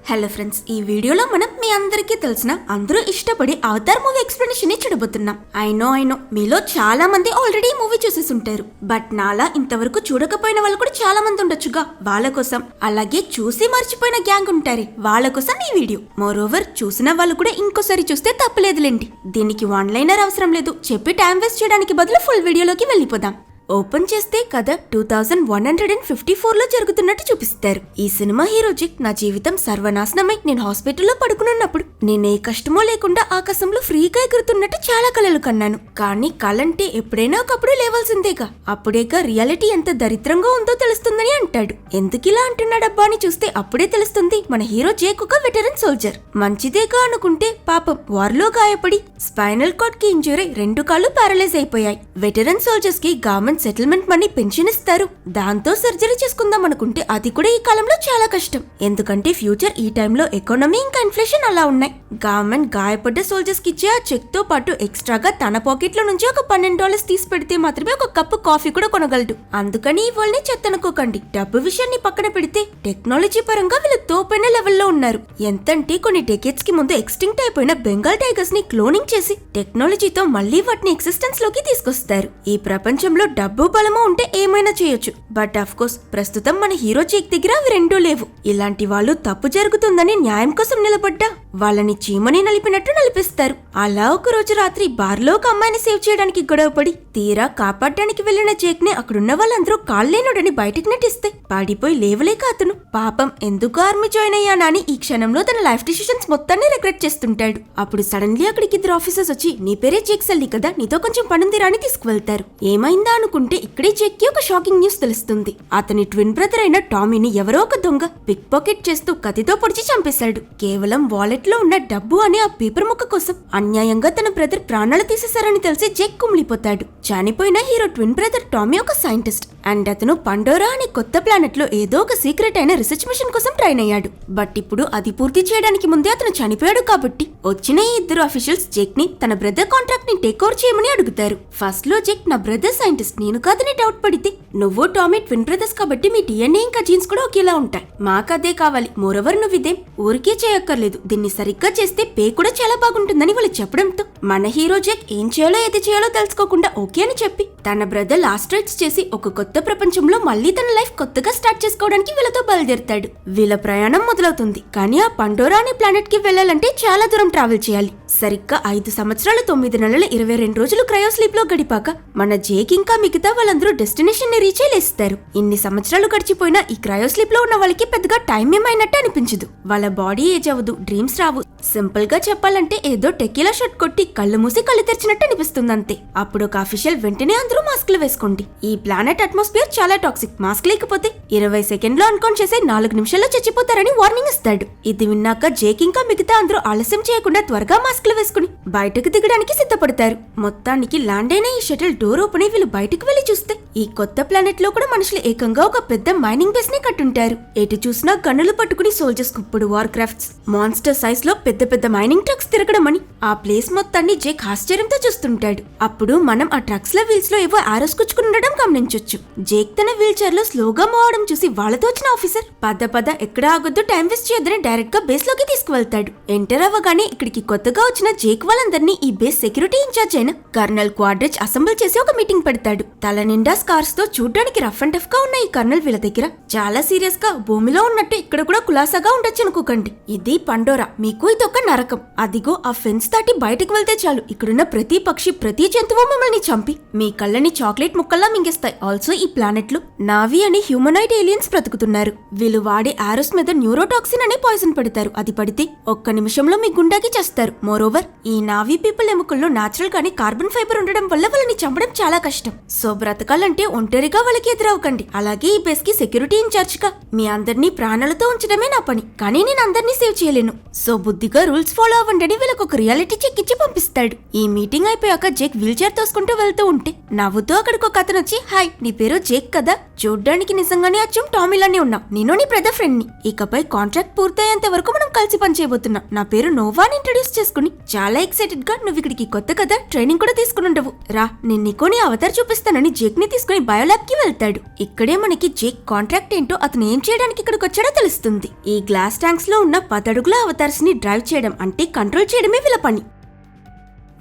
Hello friends, ఈ వీడియోలో మనం మీ అందరికీ తెలిసిన అందరూ ఇష్టపడి అవతార్ మూవీ ఎక్స్ప్లెనేషన్ ని చూడబోతున్నాం. ఐ నో మీలో చాలా మంది ఆల్రెడీ ఈ మూవీ చూసేసుంటారు. బట్ నాలా ఇంతవరకు చూడకపోయిన వాళ్ళు కూడా చాలా మంది ఉండొచ్చుగా. వాళ్ళ కోసం, అలాగే చూసి మర్చిపోయిన గ్యాంగ్ ఉంటారే వాళ్ళ కోసం ఈ వీడియో. మోరోవర్ చూసిన వాళ్ళు కూడా ఇంకోసారి చూస్తే తప్పలేదులేండి. దీనికి వన్ లైనర్ అవసరం లేదు. చెప్పి టైం వేస్ట్ చేయడానికి బదులు ఫుల్ వీడియోలోకి వెళ్ళిపోదాం. ఓపెన్ చేస్తే కథ 2154లో జరుగుతున్నట్టు చూపిస్తారు. ఈ సినిమా హీరో జెక్ నా జీవితం సర్వనాశనమై నేను హాస్పిటల్లో పడుకున్నప్పుడు నేనే కష్టమో లేకుండా ఆకాశంలో ఫ్రీగా ఎగురుతున్నట్టు చాలా కలలు కన్నాను. కానీ కలంటే ఎప్పుడైనా ఒకప్పుడు లేవాల్సిందేగా. అప్పుడేగా రియాలిటీ ఎంత దరిద్రంగా ఉందో తెలుస్తుందని అంటాడు. ఎందుకిలా అంటున్నాడబ్బా అని చూస్తే అప్పుడే తెలుస్తుంది మన హీరో జేక్ ఒక వెటరన్ సోల్జర్. మంచిదేగా అనుకుంటే పాపం వార్లో గాయపడి స్పైనల్ కార్డ్ కి ఇంజూరీ, 2 కాళ్ళు పారలైజ్ అయిపోయాయి. వెటరన్ సోల్జర్స్ కి గవర్నమెంట్ సెటిల్మెంట్ మనీ పెన్షన్ ఇస్తారు. దాంతో సర్జరీ చేసుకుందాం అనుకుంటే అది కూడా ఈ కాలంలో చాలా కష్టం. ఎందుకంటే ఫ్యూచర్ ఈ టైంలో ఎకానమీ ఇంకా ఇన్ఫ్లేషన్ అలా ఉన్నాయి. గవర్నమెంట్ గాయపడ్డ సోల్జర్స్ కి ఇచ్చే ఆ చెక్ తో పాటు ఎక్స్ట్రాగా తన పాకెట్ లో నుంచి ఒక $12 తీసి పెడితే మాత్రమే ఒక కప్పు కాఫీ కూడా కొనగలడు. అందుకని వాళ్ళని చెత్తనుకోకండి. డబ్బు విషయాన్ని పక్కన పెడితే టెక్నాలజీ పరంగా వీళ్ళు తోపైన లెవెల్లో ఉన్నారు. ఎంతంటే కొన్ని డెకేట్స్ కి ముందు ఎక్స్టింక్ట్ అయిపోయిన బెంగాల్ టైగర్స్ ని క్లోనింగ్ చేసి టెక్నాలజీతో మళ్ళీ వాటిని ఎగ్జిస్టెన్స్ లోకి తీసుకొస్తారు. ఈ ప్రపంచంలో డబ్బు బలము ఉంటే ఏమైనా చేయొచ్చు. బట్ ఆఫ్ కోర్స్ ప్రస్తుతం మన హీరో జేక్ దగ్గర అవి రెండూ లేవు. ఇలాంటి వాళ్ళు తప్పు జరుగుతుందని న్యాయం కోసం నిలబడ్డా వాళ్ళని చీమని నలిపినట్టు నలిపిస్తారు. అలా ఒక రోజు రాత్రి బార్లో ఒక అమ్మాయిని సేవ్ చేయడానికి గొడవపడి తీరా కాపాడడానికి వెళ్లిన జేక్ ని అక్కడున్న వాళ్ళందరూ కాళ్ళేనుడని బయటకు నెట్టిస్తే పాడిపోయి లేవలేక అతను పాపం ఎందుకు ఆర్మీ జాయిన్ అయ్యానా అని ఈ క్షణంలో తన లైఫ్ డిసిషన్స్ మొత్తాన్ని రిగ్రెట్ చేస్తుంటాడు. అప్పుడు సడన్లీ అక్కడికి 2 ఆఫీసర్స్ వచ్చి నీ పేరే జేక్ సల్లి కదా, నీతో కొంచెం పనుందిరా అని తీసుకువెళ్తారు. ఏమైందా అనుకుంటే ఇక్కడే జేక్ కి ఒక షాకింగ్ న్యూస్ తెలుస్తుంది. అతని ట్విన్ బ్రదర్ అయిన టామీని ఎవరో ఒక దొంగ పిక్ పాకెట్ చేస్తూ కత్తితో పొడిచి చంపేశాడు. కేవలం వాలెట్ లో ఉన్న డబ్బు అనే ఆ పేపర్ ముక్క కోసం అన్యాయంగా తన బ్రదర్ ప్రాణాలు తీసేశారని తెలిసి జేక్ కుమిలిపోతాడు. చనిపోయిన హీరో ట్విన్ బ్రదర్ టామీ ఒక సైంటిస్ట్ అండ్ అతను పండోరా అనే కొత్త ప్లానెట్ లో ఏదో ఒక సీక్రెట్ అయిన రీసెర్చ్ మిషన్ కోసం ట్రైన్ అయ్యాడు. బట్ ఇప్పుడు అది పూర్తి చేయడానికి ముందే అతను చనిపోయాడు. కాబట్టి వచ్చిన ఈ 2 అఫీషియల్స్ జేక్ ని తన బ్రదర్ కాంట్రాక్ట్ ని టేక్ ఓవర్ చేయమని అడుగుతారు. ఫస్ట్ లో జేక్ నా బ్రదర్ సైంటిస్ట్, నేను కాదని డౌట్ పడితే నువ్వు టామీ ట్విన్ బ్రదర్స్ కాబట్టి మీ డిఎన్ఏ ఇంకా జీన్స్ కూడా ఒకేలా ఉంటాయి. మాకదే కావాలి. మోరవర్ నువ్వు ఇదేం ఊరికే చేయక్కర్లేదు, దీన్ని సరిగ్గా చేస్తే పే కూడా చాలా బాగుంటుందని వాళ్ళు చెప్పడంతో మన హీరో జేక్ ఏం చేయాలో ఏది చేయాలో తెలుసుకోకుండా ఓకే అని చెప్పి తన బ్రదర్ లాస్ట్ రైట్స్ చేసి ఒక కొత్త ప్రపంచంలో మళ్ళీ తన లైఫ్ కొత్తగా స్టార్ట్ చేసుకోవడానికి వీళ్ళతో బయలుదేరుతాడు. వీళ్ళ ప్రయాణం మొదలవుతుంది. కానీ ఆ పండోరా అనే ప్లానెట్ కి వెళ్లాలంటే చాలా దూరం ట్రావెల్ చేయాలి. సరిగ్గా 5 సంవత్సరాలు 9 నెలల 22 రోజులు క్రయో స్లీప్ లో గడిపాక మన జేక్ ఇంకా మిగతా వాళ్ళందరూ డెస్టినేషన్ ని రీచ్ లేస్తారు. ఇన్ని సంవత్సరాలు గడిచిపోయినా ఈ క్రయో స్లీప్ లో ఉన్న వాళ్ళకి పెద్దగా టైం ఏమైనట్టు అనిపించదు. వాళ్ళ బాడీ ఏజ్ అవ్వదు, డ్రీమ్స్ రావు. సింపుల్ గా చెప్పాలంటే ఏదో టెకీలా షాట్ కొట్టి కళ్ళు మూసి కళ్ళు తెరిచినట్టు అనిపిస్తుంది అంతే. అప్పుడు ఒక అఫీషియల్ వెంటనే అందరూ మాస్క్లు వేసుకోండి, ఈ ప్లానెట్ అట్మాస్ఫియర్ చాలా టాక్సిక్, మాస్క్ లేకపోతే 20 సెకండ్లో అన్కౌంట్ చేసే 4 నిమిషాల్లో చచ్చిపోతారని వార్నింగ్ ఇస్తాడు. ఇది విన్నాక జేక్ ఇంకా మిగతా అందరూ ఆలస్యం చేయకుండా త్వరగా మాస్క్లు వేసుకుని బయటకు దిగడానికి సిద్ధపడతారు. మొత్తానికి ల్యాండ్ అయిన ఈ షటిల్ డోర్ ఓపెన్ అయి వీళ్ళు బయటకు వెళ్లి చూస్తే ఈ కొత్త ప్లానెట్ లో కూడా మనుషులు ఏకంగా ఒక పెద్ద మైనింగ్ బేస్ ని కట్టుంటారు. ఎటు చూసినా గన్నులు పట్టుకుని సోల్జర్స్ కుప్పుడు వార్ క్రాఫ్ట్స్, మాన్స్టర్ సైజ్ లో పెద్ద పెద్ద మైనింగ్ ట్రక్స్ తిరగడం అని ఆ ప్లేస్ మొత్తాన్ని జేక్ ఆశ్చర్యంతో చూస్తుంటాడు. అప్పుడు మనం ఆ ట్రక్స్ లో వీల్స్ లో ఏవో ఆరోస్ కుచ్చుకుని ఉండడం గమనించొచ్చు. జేక్ తన వీల్ చైర్ లో స్లోగా మూవ్ అవడం చూసి వాళ్ళతో వచ్చిన ఆఫీసర్ పద ఎక్కడ ఆగొద్దు, టైం వేస్ట్ చేయొద్దని డైరెక్ట్ గా బేస్ లోకి తీసుకువెళ్తాడు. ఎంటర్ అవ్వగానే ఇక్కడికి కొత్తగా వచ్చిన జేక్ వాళ్ళందరినీ ఈ బేస్ సెక్యూరిటీ ఇన్ఛార్జ్ అయిన కర్నల్ క్వాడ్రిచ్ అసెంబుల్ చేసి ఒక మీటింగ్ పెడతాడు. తల నిండా స్కార్స్ తో చూడ్డానికి రఫ్ అండ్ టఫ్ గా ఉన్న ఈ కర్నల్ వీళ్ళ దగ్గర చాలా సీరియస్ గా భూమిలో ఉన్నట్టు ఇక్కడ కూడా కులాసాగా ఉండొచ్చు అనుకోకండి. ఇది పండోరా, మీకు ఇదొక నరకం. అదిగో ఆ ఫెన్స్ దాటి బయటకు వెళ్తే చాలు ఇక్కడున్న ప్రతి పక్షి ప్రతి జంతువు మిమ్మల్ని చంపి మీ కళ్ళని చాక్లెట్ ముక్కల్లా మింగేస్తాయి. ఆల్సో ఈ ప్లానెట్ లో నావీ అనే హ్యూమనాయిడ్ ఏలియన్స్ బ్రతుకుతున్నారు. వీళ్ళు వాడే ఆరోస్ మీద న్యూరోటాక్సిన్ అనే పాయిజన్ పెడతారు. అది పడితే ఒక్క నిమిషంలో మీ గుండాకి చేస్తారు. మోరోవర్ ఈ నావీ పీపుల్ ఎముకల్లో నాచురల్ గానీ కార్బన్ ఫైబర్ ఉండడం వల్ల వాళ్ళని చంపడం చాలా కష్టం. సో బ్రతకాలంటే ఒంటరిగా వాళ్ళకి ఎదురవ్వకండి. అలాగే ఈ బేస్ కి సెక్యూరిటీ ఇన్ఛార్జ్ గా మీ అందరినీ ప్రాణాలతో ఉంచడమే నా పని, కానీ నేను అందరినీ సేవ్ చేయలేను. సో బుద్ధిగా రూల్స్ ఫాలో అవ్వండి అని వీళ్ళకి ఒక రియాలిటీ చెక్ ఇచ్చి పంపిస్తాడు. ఈ మీటింగ్ అయిపోయాక జేక్ వీల్ చైర్ తోసుకుంటూ వెళ్తూ ఉంటే నవ్వుతూ అక్కడికి ఒక అతను వచ్చి, హాయ్, నీ పేరు జేక్ కదా, చూడ్డానికి నిజంగానే అచ్చం టామీలానే ఉన్నావు, నేను నీ బ్రదర్ ఫ్రెండ్ ని. ఇకపై కాంట్రాక్ట్ పూర్తయ్యేంత వరకు మనం కలిసి పనిచేయబోతున్నా. నా పేరు నోవాని ఇంట్రడ్యూస్ చేసుకుని చాలా ఎక్సైటెడ్ గా నువ్వు ఇక్కడికి కొత్త కదా, ట్రైనింగ్ కూడా తీసుకుని ఉండవు. రా, నేను నీకు నీ అవతార్ చూపిస్తానని జేక్ ని తీసుకుని బయోలాబ్ కి వెళ్తాడు. ఇక్కడే మనకి జేక్ కాంట్రాక్ట్ ఏంటో, అతను ఏం చేయడానికి ఇక్కడికి వచ్చాడో తెలుస్తుంది. ఈ గ్లాస్ ట్యాంక్స్ లో ఉన్న 10 అడుగుల అవతార్స్ ని డ్రైవ్ చేయడం అంటే కంట్రోల్ చేయడమే వీళ్ళ పని.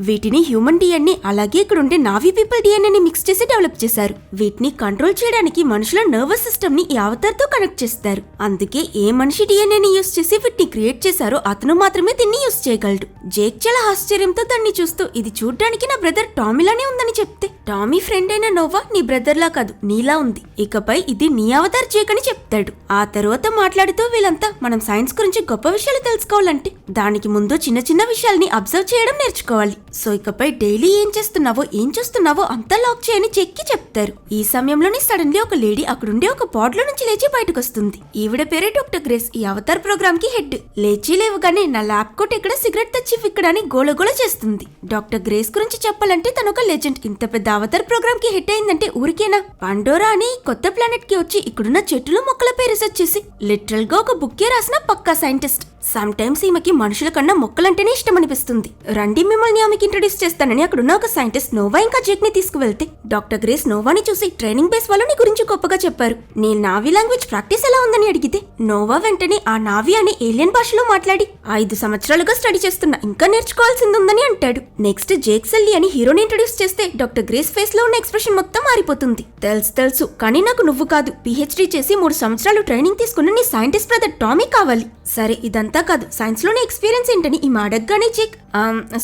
వీటిని హ్యూమన్ డిఎన్ఏ అలాగే ఇక్కడ ఉండే నావీ పీపుల్ డిఎన్ఏని మిక్స్ చేసి డెవలప్ చేశారు. వీటిని కంట్రోల్ చేయడానికి మనుషుల నర్వస్ సిస్టమ్ ని ఈ అవతార్ తో కనెక్ట్ చేస్తారు. అందుకే ఏ మనిషి డిఎన్ఏని యూస్ చేసి వీటిని క్రియేట్ చేశారో అతను మాత్రమే దీన్ని యూస్ చేయగలడు. జేక్ చాలా ఆశ్చర్యంతో దాన్ని చూస్తూ ఇది చూడ్డానికి నా బ్రదర్ టామీలానే ఉందని చెప్తే, టామీ ఫ్రెండ్ అయిన నోవా నీ బ్రదర్ లా కాదు నీలా ఉంది, ఇకపై ఇది నీ అవతార్ జేక్ అని చెప్తాడు. ఆ తర్వాత మాట్లాడుతూ వీళ్ళంతా మనం సైన్స్ గురించి గొప్ప విషయాలు తెలుసుకోవాలంటే దానికి ముందు చిన్న చిన్న విషయాల్ని అబ్జర్వ్ చేయడం నేర్చుకోవాలి. సో ఇకపై డైలీ ఏం చూస్తున్నావో అంతా లాక్ చేయని జేక్కి చెప్తారు. ఈ సమయంలోనే సడన్లీ ఒక లేడీ అక్కడుండే ఒక పాడ్ లో నుంచి లేచి బయటకు వస్తుంది. ఈవిడ పేరే డాక్టర్ గ్రేస్, ఈ అవతార్ ప్రోగ్రామ్ కి హెడ్. లేచి లేవగానే నా ల్యాబ్ కోట్ ఇక్కడ సిగరెట్ తెచ్చి విక్కడాని గోలగోల చేస్తుంది. డాక్టర్ గ్రేస్ గురించి చెప్పాలంటే తను ఒక లెజెండ్. ఇంత పెద్ద అవతార్ ప్రోగ్రామ్ కి హెడ్ అయిందంటే ఊరికేనా? పండోరా అని కొత్త ప్లానెట్ కి వచ్చి ఇక్కడున్న చెట్లు మొక్కలపై రీసెర్చ్ చేసి లిటరల్ గా ఒక బుక్కే రాసిన పక్కా సైంటిస్ట్. సమ్ టైమ్స్ ఈమెకి మనుషుల కన్నా మొక్కలంటేనే ఇష్టం అనిపిస్తుంది. రండి మిమ్మల్ని ఆమెకి ఇంట్రడ్యూస్ చేస్తానని అక్కడున్న ఒక సైంటిస్ట్ నోవా ఇంకా జేక్ ని తీసుకువెళ్తే డాక్టర్ గ్రేస్ నోవాని చూసి ట్రైనింగ్ బేస్ వాళ్ళు నీ గురించి గొప్పగా చెప్పారు, నీ నావీ లాంగ్వేజ్ ప్రాక్టీస్ ఎలా ఉందని అడిగితే నోవా వెంటనే ఆ నావీ అనే ఏలియన్ భాషలో మాట్లాడి 5 సంవత్సరాలుగా స్టడీ చేస్తున్నా, ఇంకా నేర్చుకోవాల్సింది ఉందని అంటాడు. నెక్స్ట్ జేక్ సల్లీ అని హీరోని ఇంట్రడ్యూస్ చేస్తే డాక్టర్ గ్రేస్ ఫేస్ లో ఉన్న ఎక్స్ప్రెషన్ మొత్తం మారిపోతుంది. తెలుసు కానీ నాకు నువ్వు కాదు, పిహెచ్డీ చేసి 3 సంవత్సరాలు ట్రైనింగ్ తీసుకున్న నీ సైంటిస్ట్ బ్రదర్ టామీ కావాలి. సరే ఇదంతా కాదు, సైన్స్ లోనే ఎక్స్పీరియన్స్ ఏంటని ఈ అడగగానే జేక్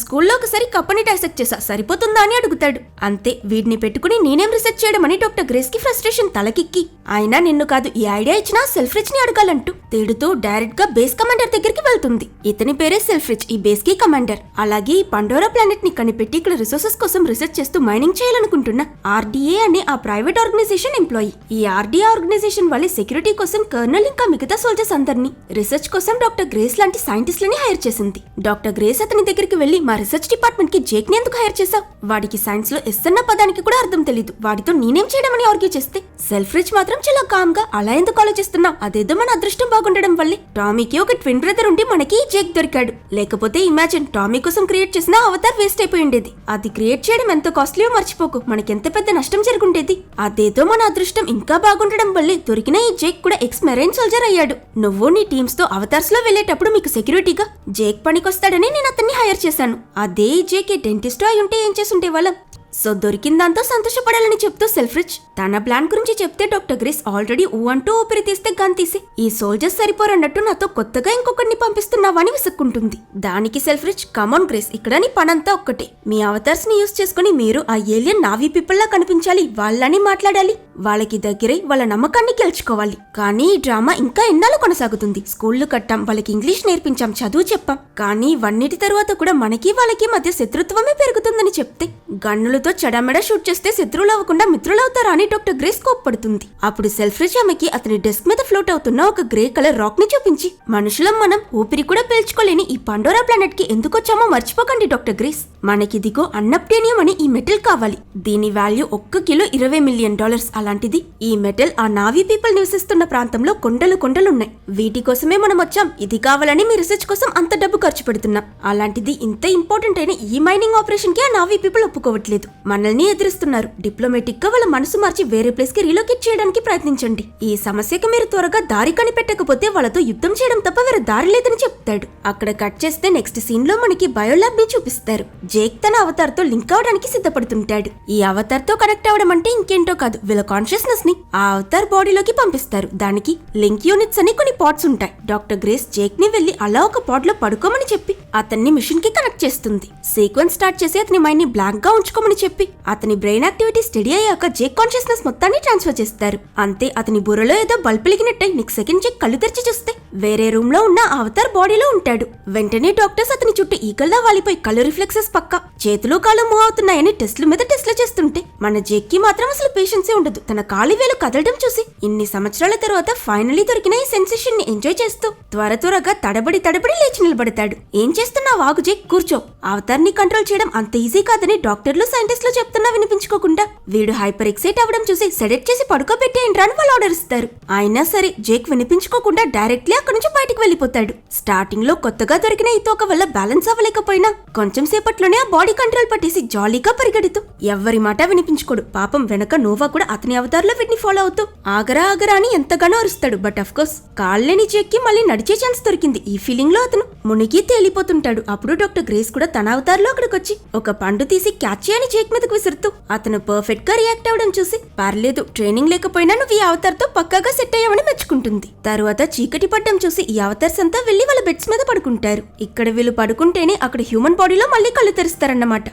స్కూల్లో ఒకసారి కప్పని డైసెక్ట్ చేసా సరిపోతుందా అని అడుగుతాడు. అంతే, వీడిని పెట్టుకుని నేనేం రీసెర్చ్ చేయడం అని డాక్టర్ గ్రేస్ కి ఫ్రస్ట్రేషన్ తలకిక్కి, అయినా నిన్ను కాదు ఈ ఐడియా ఇచ్చిన సెల్ఫ్రిచ్ ని అడగాలంటూ తేడుతూ డైరెక్ట్ గా బేస్ కమాండర్ దగ్గరికి వెళ్తుంది. ఇతని పేరే సెల్ఫ్రిచ్, ఈ బేస్ కి కమాండర్. అలాగే ఈ పండోరా ప్లానెట్ ని కనిపెట్టి ఇక్కడ రిసోర్సెస్ కోసం రీసెర్చ్ చేస్తూ మైనింగ్ చేయాలనుకుంటున్న ఆర్డీఏ అనే ఆ ప్రైవేట్ ఆర్గనైజేషన్ ఎంప్లాయీ. ఈ ఆర్డీఏ ఆర్గనైజేషన్ వాళ్ళే సెక్యూరిటీ కోసం కర్నల్ ఇంకా మిగతా సోల్జర్స్ అందరినీ రీసెర్చ్ కోసం డాక్టర్ గ్రేస్ లాంటి సైంటిస్ట్లని హైర్ చేసింది. డాక్టర్ గ్రేస్ అతని దగ్గరికి వెళ్లి మా రీసెర్చ్ డిపార్ట్మెంట్ కి జేక్ ని ఎందుకు హైర్ చేశావు, వాడికి సైన్స్ లో ఎస్ అన్న పదానికి కూడా అర్థం తెలీదు, వాడితో నేనేం చేయడమని ఆర్గ్యూ చేస్తే సెల్ఫ్రిచ్ మాత్రం చాలా కామ్ గా అలా ఎందుకు ఆలోచిస్తున్నావు, అదేదో మన అదృష్టం బాగుండడం వల్లే టామీకి ఒక ట్విన్ బ్రదర్ ఉండి మనకి జేక్ దొరికాడు, లేకపోతే ఇమాజిన్ టామీ కోసం క్రియేట్ చేసిన అవతార్ వేస్ట్ అయిపోయి ఉండేది, అది క్రియేట్ చేయడం ఎంత కాస్ట్లీయో మర్చిపోకు, మనకెంత పెద్ద నష్టం జరుగుండేది, అదేదో మన అదృష్టం ఇంకా బాగుండడం వల్లే దొరికిన ఈ జేక్ కూడా ఎక్స్ మెరైన్ సోల్జర్ అయ్యాడు, నువ్వు నీ టీమ్స్ తో అవతార్స్ లో వెళ్లేటప్పుడు మీకు సెక్యూరిటీగా జేక్ పనికొస్తాడని నేను అతన్ని హైర్ చేశాను, అదే జేక్ డెంటిస్ట్ అయి ఉంటే ఏం చేసుంటే వాళ్ళం. సో దొరికిన దాంతో సంతోషపడాలని చెప్తూ సెల్ఫ్రిచ్ తన ప్లాన్ గురించి చెప్తే డాక్టర్ గ్రేస్ ఆల్రెడీ అంటూ ఊపిరి తీస్తే గన్ తీసి ఈ సోల్జర్స్ సరిపోరన్నట్టు నాతో కొత్తగా ఇంకొకరిని పంపిస్తున్నావా అని విసుక్కుంటుంది. దానికి సెల్ఫ్రిచ్ కమాన్ గ్రేస్, ఇక్కడ నీ పనంతా ఒక్కటే, మీ అవతార్స్ ని యూస్ చేసుకుని మీరు ఆ ఏలియన్ నావీ పీపుల్ లా కనిపించాలి, వాళ్ళని మాట్లాడాలి, వాళ్ళకి దగ్గరై వాళ్ళ నమ్మకాన్ని గెలుచుకోవాలి. కానీ ఈ డ్రామా ఇంకా ఎన్నాళ్ళు కొనసాగుతుంది, స్కూళ్లు కట్టాం, వాళ్ళకి ఇంగ్లీష్ నేర్పించాం, చదువు చెప్పాం, కానీ ఇవన్నిటి తరువాత కూడా మనకి వాళ్ళకి మధ్య శత్రుత్వమే పెరుగుతుందని చెప్తే గన్నులతో చెడమెడ షూట్ చేస్తే శత్రువులు అవ్వకుండా మిత్రులవుతారా అని డాక్టర్ గ్రేస్ కోప్పడుతుంది. అప్పుడు సెల్ఫ్రిచ్ ఆమెకి అతని డెస్క్ మీద ఫ్లోట్ అవుతున్న ఒక గ్రే కలర్ రాక్ ని చూపించి మనషులం మనం ఊపిరి కూడా పీల్చుకోలేని ఈ పండోరా ప్లానెట్ కి ఎందుకొచ్చామో మర్చిపోకండి డాక్టర్ గ్రేస్, మనకిదిగో అన్నప్టేనియం అని ఈ మెటల్ కావాలి, దీని వాల్యూ 1 కిలో $20 మిలియన్, అలాంటిది ఈ మెటల్ ఆ నావీ పీపుల్ నివసిస్తున్న ప్రాంతంలో కొండలున్నాయి, వీటి కోసమే మనం వచ్చాం, ఇది కావాలని మీ రీసెర్చ్ కోసం అంత డబ్బు ఖర్చు పెడుతున్నాం, అలాంటిది ఇంత ఇంపార్టెంట్ అయిన ఈ మైనింగ్ ఆపరేషన్ కి ఆ నావీ పీపుల్ ఒప్పుకోవట్లేదు, మనల్ని ఎదిరిస్తున్నారు, డిప్లొమాటిక్ గా వాళ్ళ మనసు మార్చి వేరే ప్లేస్ కి రీలొకేట్ చేయడానికి ప్రయత్నించండి, ఈ సమస్యకి మీరు త్వరగా దారి కనిపెట్టకపోతే వాళ్ళతో యుద్ధం చేయడం తప్ప వేరే దారి లేదని చెప్తాడు. అక్కడ కట్ చేస్తే నెక్స్ట్ సీన్ లో మనకి బయోలాబ్ ని చూపిస్తారు. జేక్ తన అవతార్ తో లింక్ అవడానికి సిద్ధపడుతుంటాడు. ఈ అవతార్ తో కనెక్ట్ అవడం అంటే ఇంకేంటో కాదు, వీళ్ళ కాన్షియస్నెస్ ని ఆ అవతార్ బాడీలోకి పంపిస్తారు. దానికి లింక్ యూనిట్స్ అని కొన్ని పాడ్స్ ఉంటాయి. డాక్టర్ గ్రేస్ జేక్ ని వెళ్లి అలా ఒక పాడ్ లో పడుకోమని చెప్పి అతన్ని మిషన్ కి కనెక్ట్ చేస్తుంది. సీక్వెన్స్ స్టార్ట్ చేసి అతని మైండ్ ని బ్లాంక్ గా ఉంచుకోమని చెప్పి అతని బ్రెయిన్ యాక్టివిటీ స్టడీ అయ్యాక జేక్ కాన్షియస్నెస్ మొత్తాన్ని ట్రాన్స్ఫర్ చేస్తారు. అంతే, అతని బుర్రలో ఏదో బల్బ్ వెలిగినట్టై నెక్స్ట్ సెకండ్ జేక్ కళ్ళు తెరిచి చూస్తే వేరే రూమ్ లో ఉన్న అవతార్ బాడీలో ఉంటాడు. వెంటనే డాక్టర్స్ అతని చుట్టూ ఈగల్లా వాలిపోయి కళ్ళు రిఫ్లెక్సెస్ పక్క చేతులు కాళ్ళు మూవ్ అవుతున్నాయని టెస్ట్ల మీద టెస్ట్లు చేస్తుంటే మన జేక్ కి మాత్రం అసలు పేషెన్సే ఉండదు. తన కాలి వేలు కదలడం చూసి ఇన్ని సంవత్సరాల తర్వాత ఫైనలీ దొరికిన ఈ సెన్సేషన్ ని ఎంజాయ్ చేస్తూ త్వరగా తడబడి లేచి నిలబడతాడు. ఏం చేస్తున్నావు, ఆగు జేక్, కూర్చో, అవతార్ అవతార్ని కంట్రోల్ చేయడం అంత ఈజీ కాదని డాక్టర్లు సైంటిస్టులు చెప్తున్నా వినిపించుకోకుండా వీడు హైపర్ ఎక్సైట్ అవ్వడం చూసి సెడెక్ట్ చేసి పడుకోబెట్టేయండి అని వాళ్ళు ఆర్డర్ ఇస్తారు. అయినా సరే జేక్ వినిపించుకోకుండా డైరెక్ట్లీ అక్కడి నుంచి బయటికి వెళ్ళిపోతాడు. స్టార్టింగ్ లో కొత్తగా దొరికిన ఈ తోక వల్ల బ్యాలెన్స్ అవ్వలేకపోయినా కొంచెం సేపట్లోనే ఆ బాడీ కంట్రోల్ పట్టేసి జాలీగా పరిగెడుతూ ఎవ్వరి మాట వినిపించుకోడు. పాపం వెనక నోవా కూడా అతని అవతారంలో వీటిని ఫాలో అవుతూ ఆగరా ఆగరా అని ఎంతగానో అరుస్తాడు. బట్ అఫ్ కోర్స్ కాళ్ళని జేక్ కి మళ్ళీ నడిచే ఛాన్స్ దొరికింది. ఈ ఫీలింగ్ లో అతను మునిగి తేలిపోతుంటాడు. అప్పుడు డాక్టర్ గ్రేస్ కూడా తన అవతారంలో అక్కడికి వచ్చి ఒక పండు తీసి క్యాచ్ చేయని జేక్ మీదకు విసురుతూ అతను పర్ఫెక్ట్ గా రియాక్ట్ అవడం చూసి పర్లేదు ట్రైనింగ్ లేకపోయినా నువ్వు ఈ అవతార్తో పక్కాగా సెట్ అయ్యావని మెచ్చుకుంటుంది. తరువాత చీకటి పడ్డం చూసి ఈ అవతార్స్ అంతా వెళ్లి వాళ్ళ బెడ్స్ మీద పడుకుంటారు. ఇక్కడ వీళ్ళు పడుకుంటేనే అక్కడ హ్యూమన్ బాడీలో మళ్ళీ కళ్ళు తెరుస్తారన్నమాట.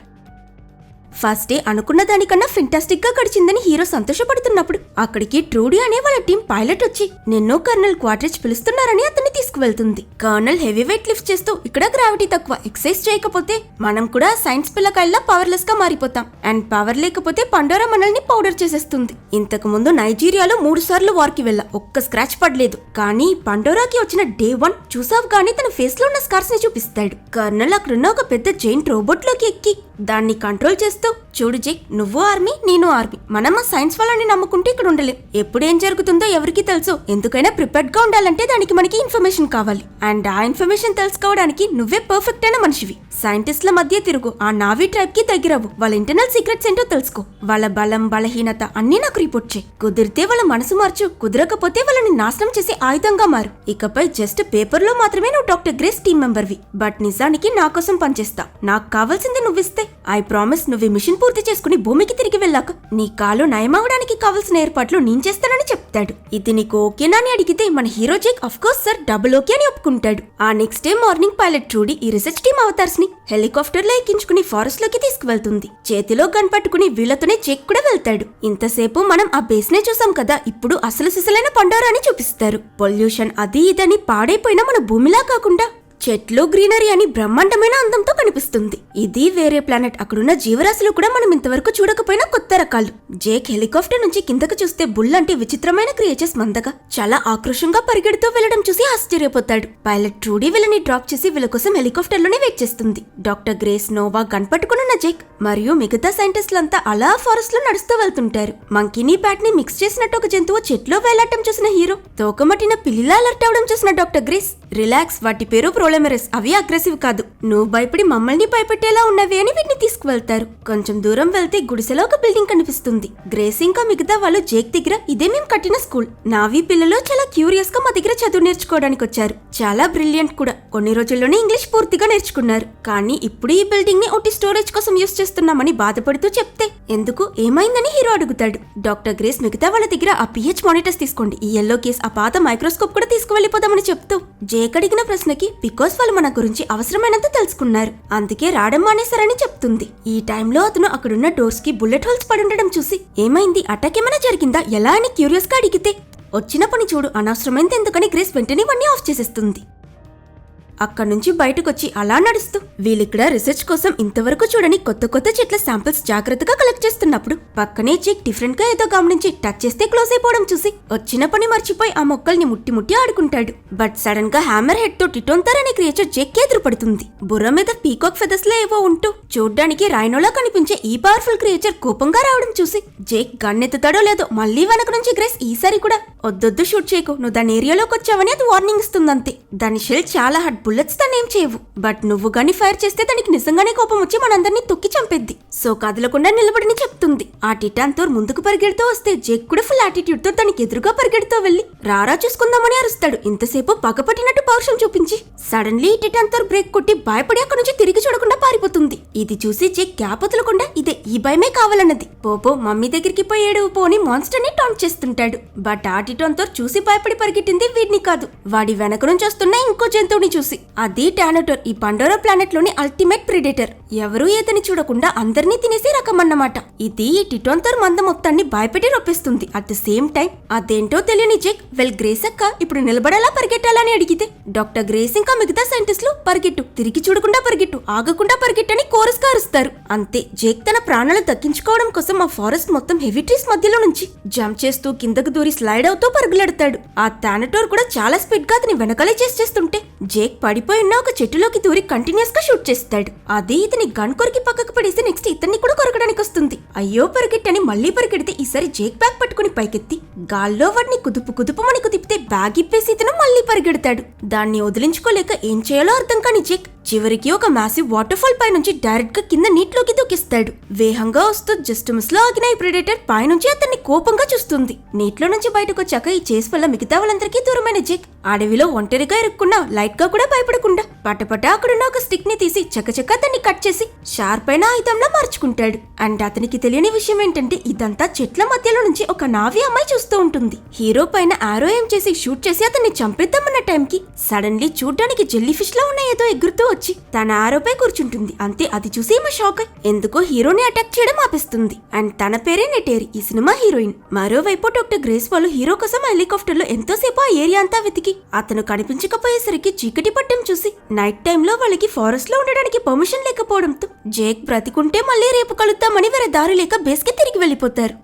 ఫస్ట్ డే అనుకున్న దానికన్నా ఫెంటాస్టిక్ గా గడిచిందని హీరో సంతోషపడుతున్నప్పుడు అక్కడికి ట్రూడీ అనే వాళ్ళ టీం పైలట్ వచ్చి నిన్నో కర్నల్ క్వాడ్రిచ్ పిలుస్తున్నారని అతన్ని తీసుకువెళ్తుంది. కర్నల్ హెవీ వెయిట్ లిఫ్ట్ చేస్తూ ఇక్కడ గ్రావిటీ తక్కువ, ఎక్సైజ్ చేయకపోతే మనం కూడా సైన్స్ పిల్లకాయల్లా పవర్లెస్ గా మారిపోతాం. అండ్ పవర్ లేకపోతే పండోరా మనల్ని పౌడర్ చేసేస్తుంది. ఇంతకు ముందు నైజీరియాలో 3 సార్లు వార్కి వెళ్ళా, ఒక్క స్క్రాచ్ పడలేదు. కానీ పండోరాకి వచ్చిన డే 1 చూసావు గానీ తన ఫేస్ లో ఉన్న స్కార్స్ ని చూపిస్తాడు. కర్నల్ అక్కడున్న ఒక పెద్ద జైంట్ రోబోట్ లోకి ఎక్కి దాన్ని కంట్రోల్ చేస్తూ చూడు జేక్, నువ్వు ఆర్మీ నేను ఆర్మీ, మనం ఆ సైన్స్ వాళ్ళని నమ్ముకుంటే ఇక్కడ ఉండలేం. ఎప్పుడేం జరుగుతుందో ఎవరికి తెలుసు. ఎందుకైనా ప్రిపేర్డ్ గా ఉండాలంటే దానికి మనకి ఇన్ఫర్మేషన్ కావాలి. అండ్ ఆ ఇన్ఫర్మేషన్ తెలుసుకోవడానికి నువ్వే పర్ఫెక్ట్ అయిన మనిషివి. సైంటిస్ట్ల మధ్య తిరుగు, ఆ నావీ ట్రైబ్ కి దగ్గరవు, వాళ్ళ ఇంటర్నల్ సీక్రెట్స్ ఏంటో తెలుసుకో, వాళ్ళ బలం బలహీనత అన్ని నాకు రిపోర్ట్ చేయి. కుదిరితే వాళ్ళ మనసు మార్చు, కుదరకపోతే వాళ్ళని నాశనం చేసి ఆయుధంగా మారు. ఇకపై జస్ట్ పేపర్ లో మాత్రమే నువ్వు డాక్టర్ గ్రేస్ టీం మెంబర్వి, బట్ నిజానికి నా కోసం పనిచేస్తా. నాకు కావాల్సింది నువ్విస్తే ఐ ప్రామిస్ నువ్వు ఈ మిషన్ పూర్తి చేసుకుని భూమికి తిరిగి వెళ్ళాక నీ కాలు నయమవడానికి కావాల్సిన ఏర్పాట్లు నేను చేస్తానని చెప్తాడు. ఇది నీకు ఓకేనా అని అడిగితే మన hero Jake of course sir double okay అని ఒప్పుకుంటాడు. ఆ నెక్స్ట్ డే మార్నింగ్ పైలట్ ట్రూడీ ఈ రీసెర్చ్ టీమ్ అవతార్స్ ని హెలికాప్టర్ లో ఎక్కించుకుని ఫారెస్ట్ లోకి తీసుకువెళ్తుంది. చేతిలో గన్ పట్టుకుని వీళ్లతోనే జేక్ కూడా వెళ్తాడు. ఇంతసేపు మనం ఆ బేస్ నే చూసాం కదా, ఇప్పుడు అసలు సిసలైన పండోరాని చూపిస్తారు. పొల్యూషన్ అది ఇదని పాడైపోయిన మన భూమిలా కాకుండా చెట్లు గ్రీనరీ అని బ్రహ్మాండమైన అందంతో కనిపిస్తుంది. ఇది వేరే ప్లానెట్. అక్కడున్న జీవరాశులు కూడా మనం ఇంతవరకు చూడకపోయిన కొత్త రకాలు. జేక్ హెలికాప్టర్ నుంచి కిందకు చూస్తే బుల్ అంటే విచిత్రమైన క్రియేచర్స్ మందగా చాలా ఆక్రోషంగా పరిగెడుతూ వెళ్లడం చూసి ఆశ్చర్యపోతాడు. పైలట్ ట్రూడీ వీళ్ళని డ్రాప్ చేసి వీళ్ళ కోసం హెలికాప్టర్ లోనే వెయిట్ చేస్తుంది. డాక్టర్ గ్రేస్, నోవా, గన్ పట్టుకున్న జేక్ మరియు మిగతా సైంటిస్టులంతా అలా ఫారెస్ట్ లో నడుస్తూ వెళ్తుంటారు. మంకీని బ్యాట్ ని మిక్స్ చేసినట్టు ఒక జంతువు చెట్లో వేలాటం చూసిన హీరో, తోకమట్టిన పిల్లిలా అలర్ట్ అవడం చూసిన డాక్టర్ గ్రేస్, రిలాక్స్, వాటి పేరు ప్రొలెమెరస్, అవి అగ్రెసివ్ కాదు, నువ్వు భయపడి మమ్మల్ని భయపెట్టేలా ఉన్నవి అని వీటిని తీసుకువెళ్తారు. కొంచెం దూరం వెళ్తే గుడిసెలో ఒక బిల్డింగ్ కనిపిస్తుంది. గ్రేస్ ఇంకా మిగతా వాళ్ళు జేక్ దగ్గర ఇదే మేము కట్టిన స్కూల్, నావీ పిల్లలు చాలా క్యూరియస్ గా మా దగ్గర చదువు నేర్చుకోవడానికి వచ్చారు, చాలా బ్రిలియంట్ కూడా, కొన్ని రోజుల్లోనే ఇంగ్లీష్ పూర్తిగా నేర్చుకున్నారు. కానీ ఇప్పుడు ఈ బిల్డింగ్ ని ఒకటి స్టోరేజ్ కోసం యూస్ చేస్తున్నామని బాధపడుతూ చెప్తే ఎందుకు ఏమైందని హీరో అడుగుతాడు. డాక్టర్ గ్రేస్ మిగతా వాళ్ళ దగ్గర ఆ పిహెచ్ మానిటర్స్ తీసుకోండి, ఈ ఎల్లో కేస్, ఆ పాత మైక్రోస్కోప్ కూడా తీసుకువెళ్లిపోదామని చెప్తూ జేక్ అడిగిన ప్రశ్నకి బికాస్ వాళ్ళు మన గురించి అవసరమైనంత తెలుసుకున్నారు, అందుకే రావడం మానేశారని చెప్తుంది. ఈ టైంలో అతను అక్కడున్న డోర్స్ కి బుల్లెట్ హోల్స్ పడుండడం చూసి ఏమైంది, అటాక్ ఏమైనా జరిగిందా ఎలా అని క్యూరియస్ గా అడిగితే వచ్చిన పని చూడు, అనవసరమైంది ఎందుకని గ్రేస్ వెంటనే వన్నీ ఆఫ్ చేసేస్తుంది. అక్కడి నుంచి బయటకొచ్చి అలా నడుస్తూ వీళ్ళిక్కడ రీసెర్చ్ కోసం ఇంతవరకు చూడని కొత్త కొత్త చెట్ల శాంపిల్స్ జాగ్రత్తగా కలెక్ట్ చేస్తున్నప్పుడు పక్కనే జేక్ డిఫరెంట్ గా ఏదో గమనించి టచ్ చేస్తే క్లోజ్ అయిపోవడం చూసి వచ్చిన పని మర్చిపోయి ఆ మొక్కల్ని ముట్టి ముట్టి ఆడుకుంటాడు. బట్ సడన్ గా హ్యామర్ హెడ్ తో టిటోంతర్ అనే క్రియేచర్ జేక్ ఎదురుపడుతుంది. బుర్ర మీద పీకాక్ ఫెదర్స్ లో ఏవో ఉంటూ చూడ్డానికి రైనోలా కనిపించే ఈ పవర్ఫుల్ క్రియేచర్ కోపంగా రావడం చూసి జేక్ గన్ ఎత్తుతాడో లేదో మళ్ళీ వెనక నుంచి గ్రేస్ ఈసారి కూడా వద్దొద్దు షూట్ చేయకు, నువ్వు దాని ఏరియాలోకి వచ్చావని అది వార్నింగ్ ఇస్తుందంతే. దాని షెల్ చాలా హార్డ్, బుల్లెట్స్ దాన్ని ఏం చేయవు, బట్ నువ్వు గాని ఫైర్ చేస్తే దానికి నిజంగానే కోపం వచ్చి మనందరినీ తొక్కి చంపేద్ది, సో కదలకుండా నిలబడిని చెప్తుంది. ఆ టిటాన్తోర్ ముందుకు పరిగెడుతూ వస్తే జేక్ కూడా ఫుల్ యాటిట్యూడ్ తో దానికి ఎదురుగా పరిగెడుతూ వెళ్లి రారా చూసుకుందామని అరుస్తాడు. ఇంతసేపు పగపట్టినట్టు పౌరుషం చూపించి సడన్లీ టిటాన్తోర్ బ్రేక్ కొట్టి భయపడి అక్కడి నుంచి తిరిగి చూడకుండా పారిపోతుంది. ఇది చూసి జేక్ గ్యాప్ వదలకుండా ఇదే ఈ భయమే కావాలన్నది. పోపో మమ్మీ దగ్గరికి పోయి ఏడువు పో అని మాన్స్టర్ ని టాంట్ చేస్తుంటాడు. బట్ ఆ టిటాన్తోర్ చూసి భయపడి పరిగెట్టింది వీడిని కాదు, వాడి వెనక నుంచి వస్తున్న ఇంకో జంతువుని చూసి. అది టానోటర్, ఈ పండోరా ప్లానెట్ లోని అల్టిమేట్ ప్రిడేటర్, ఎవరూ ఏదని చూడకుండా అందరినీ తినేసి రకం అన్నమాట. ఇది ఈ టిటోంతర్ మంద మొత్తాన్ని భయపెట్టి రొప్పిస్తుంది. అట్ ద సేమ్ టైం అదేంటో తెలియని జేక్ వెల్ గ్రేస్ అక్క ఇప్పుడు నిలబడేలా పరిగెట్టాలని అడిగితే డాక్టర్ గ్రేస్ ఇంకా మిగతా సైంటిస్టులు పరిగెట్టు, తిరిగి చూడకుండా పరిగెట్టు, ఆగకుండా పరిగెట్టని కోరస్ గా అరుస్తారు. అంతే, జేక్ తన ప్రాణాలు దక్కించుకోవడం కోసం ఆ ఫారెస్ట్ మొత్తం హెవీ ట్రీస్ మధ్యలో నుంచి జంప్ చేస్తూ కిందకు దూరి స్లైడ్ అవుతూ పరుగులెడతాడు. ఆ టానోటర్ కూడా చాలా స్పీడ్ గా అతని వెనకాలే చేస్తుంటే జేక్ పడిపోయి ఉన్న ఒక చెట్టులోకి దూరి కంటిన్యూస్ గా షూట్ చేస్తాడు. అది ఇతని గన్ కొరికి పక్కకు పడేసి నెక్స్ట్ ఇతన్ని కూడా కొరకడానికి వస్తుంది. అయ్యో పరిగెట్టని మళ్ళీ పరిగెడితే ఈసారి జేక్ బ్యాగ్ పట్టుకుని పైకెత్తి గాల్లో వాడిని కుదుపుమని కుదిపితే బ్యాగ్ ఇప్పేసి ఇతను మళ్ళీ పరిగెడతాడు. దాన్ని వదిలించుకోలేక ఏం చేయాలో అర్థం కాని జేక్ చివరికి ఒక మ్యాసివ్ వాటర్ ఫాల్ పై నుంచి డైరెక్ట్ గా కింద నీటిలోకి దూకిస్తాడు. వేగంగా వస్తూ జస్ట్ మిస్ లో ఆగిన ఈ ప్రెడేటర్ పైనుంచి అతన్ని కోపంగా చూస్తుంది. నీటిలో నుంచి బయటకు వచ్చాక ఈ చేస్ వల్ల మిగతా వాళ్ళందరికీ దూరమైన జేక్ అడవిలో ఒంటరిగా ఇరుక్కున్నా లైట్ గా కూడా భయపడకుండా పటపట అక్కడున్న ఒక స్టిక్ ని తీసి చకచక దాన్ని కట్ చేసి షార్ప్ అయిన ఆయుధంలా మార్చుకుంటాడు. అండ్ అతనికి తెలియని విషయం ఏంటంటే ఇదంతా చెట్ల మధ్యలో నుంచి ఒక నావి అమ్మాయి చూస్తూ ఉంటుంది. హీరో పైన ఆరో ఏం చేసి షూట్ చేసి అతన్ని చంపేద్దామన్న టైంకి సడన్లీ చూడ్డానికి జెల్లీ ఫిష్ లో ఉన్న ఏదో ఎగురుతూ వచ్చి తన ఆరోపై కూర్చుంటుంది. అంతే అది చూసి ఈమె షాక్ అయి ఎందుకో హీరోని అటాక్ చేయడం ఆపేస్తుంది. అండ్ తన పేరే నెటేరి, ఈ సినిమా హీరోయిన్. మరోవైపు డాక్టర్ గ్రేస్ వాళ్ళు హీరో కోసం హెలికాప్టర్ లో ఎంతోసేపు ఆ ఏరియా అంతా వెతికి అతను కనిపించకపోయేసరికి చీకటి పట్టం చూసి నైట్ టైంలో వాళ్ళకి ఫారెస్ట్ లో ఉండడానికి పర్మిషన్ లేకపోవడంతో జేక్ బ్రతికుంటే మళ్ళీ రేపు కలుద్దామని వేరే దారి లేక బేస్ కి తిరిగి వెళ్లిపోతారు.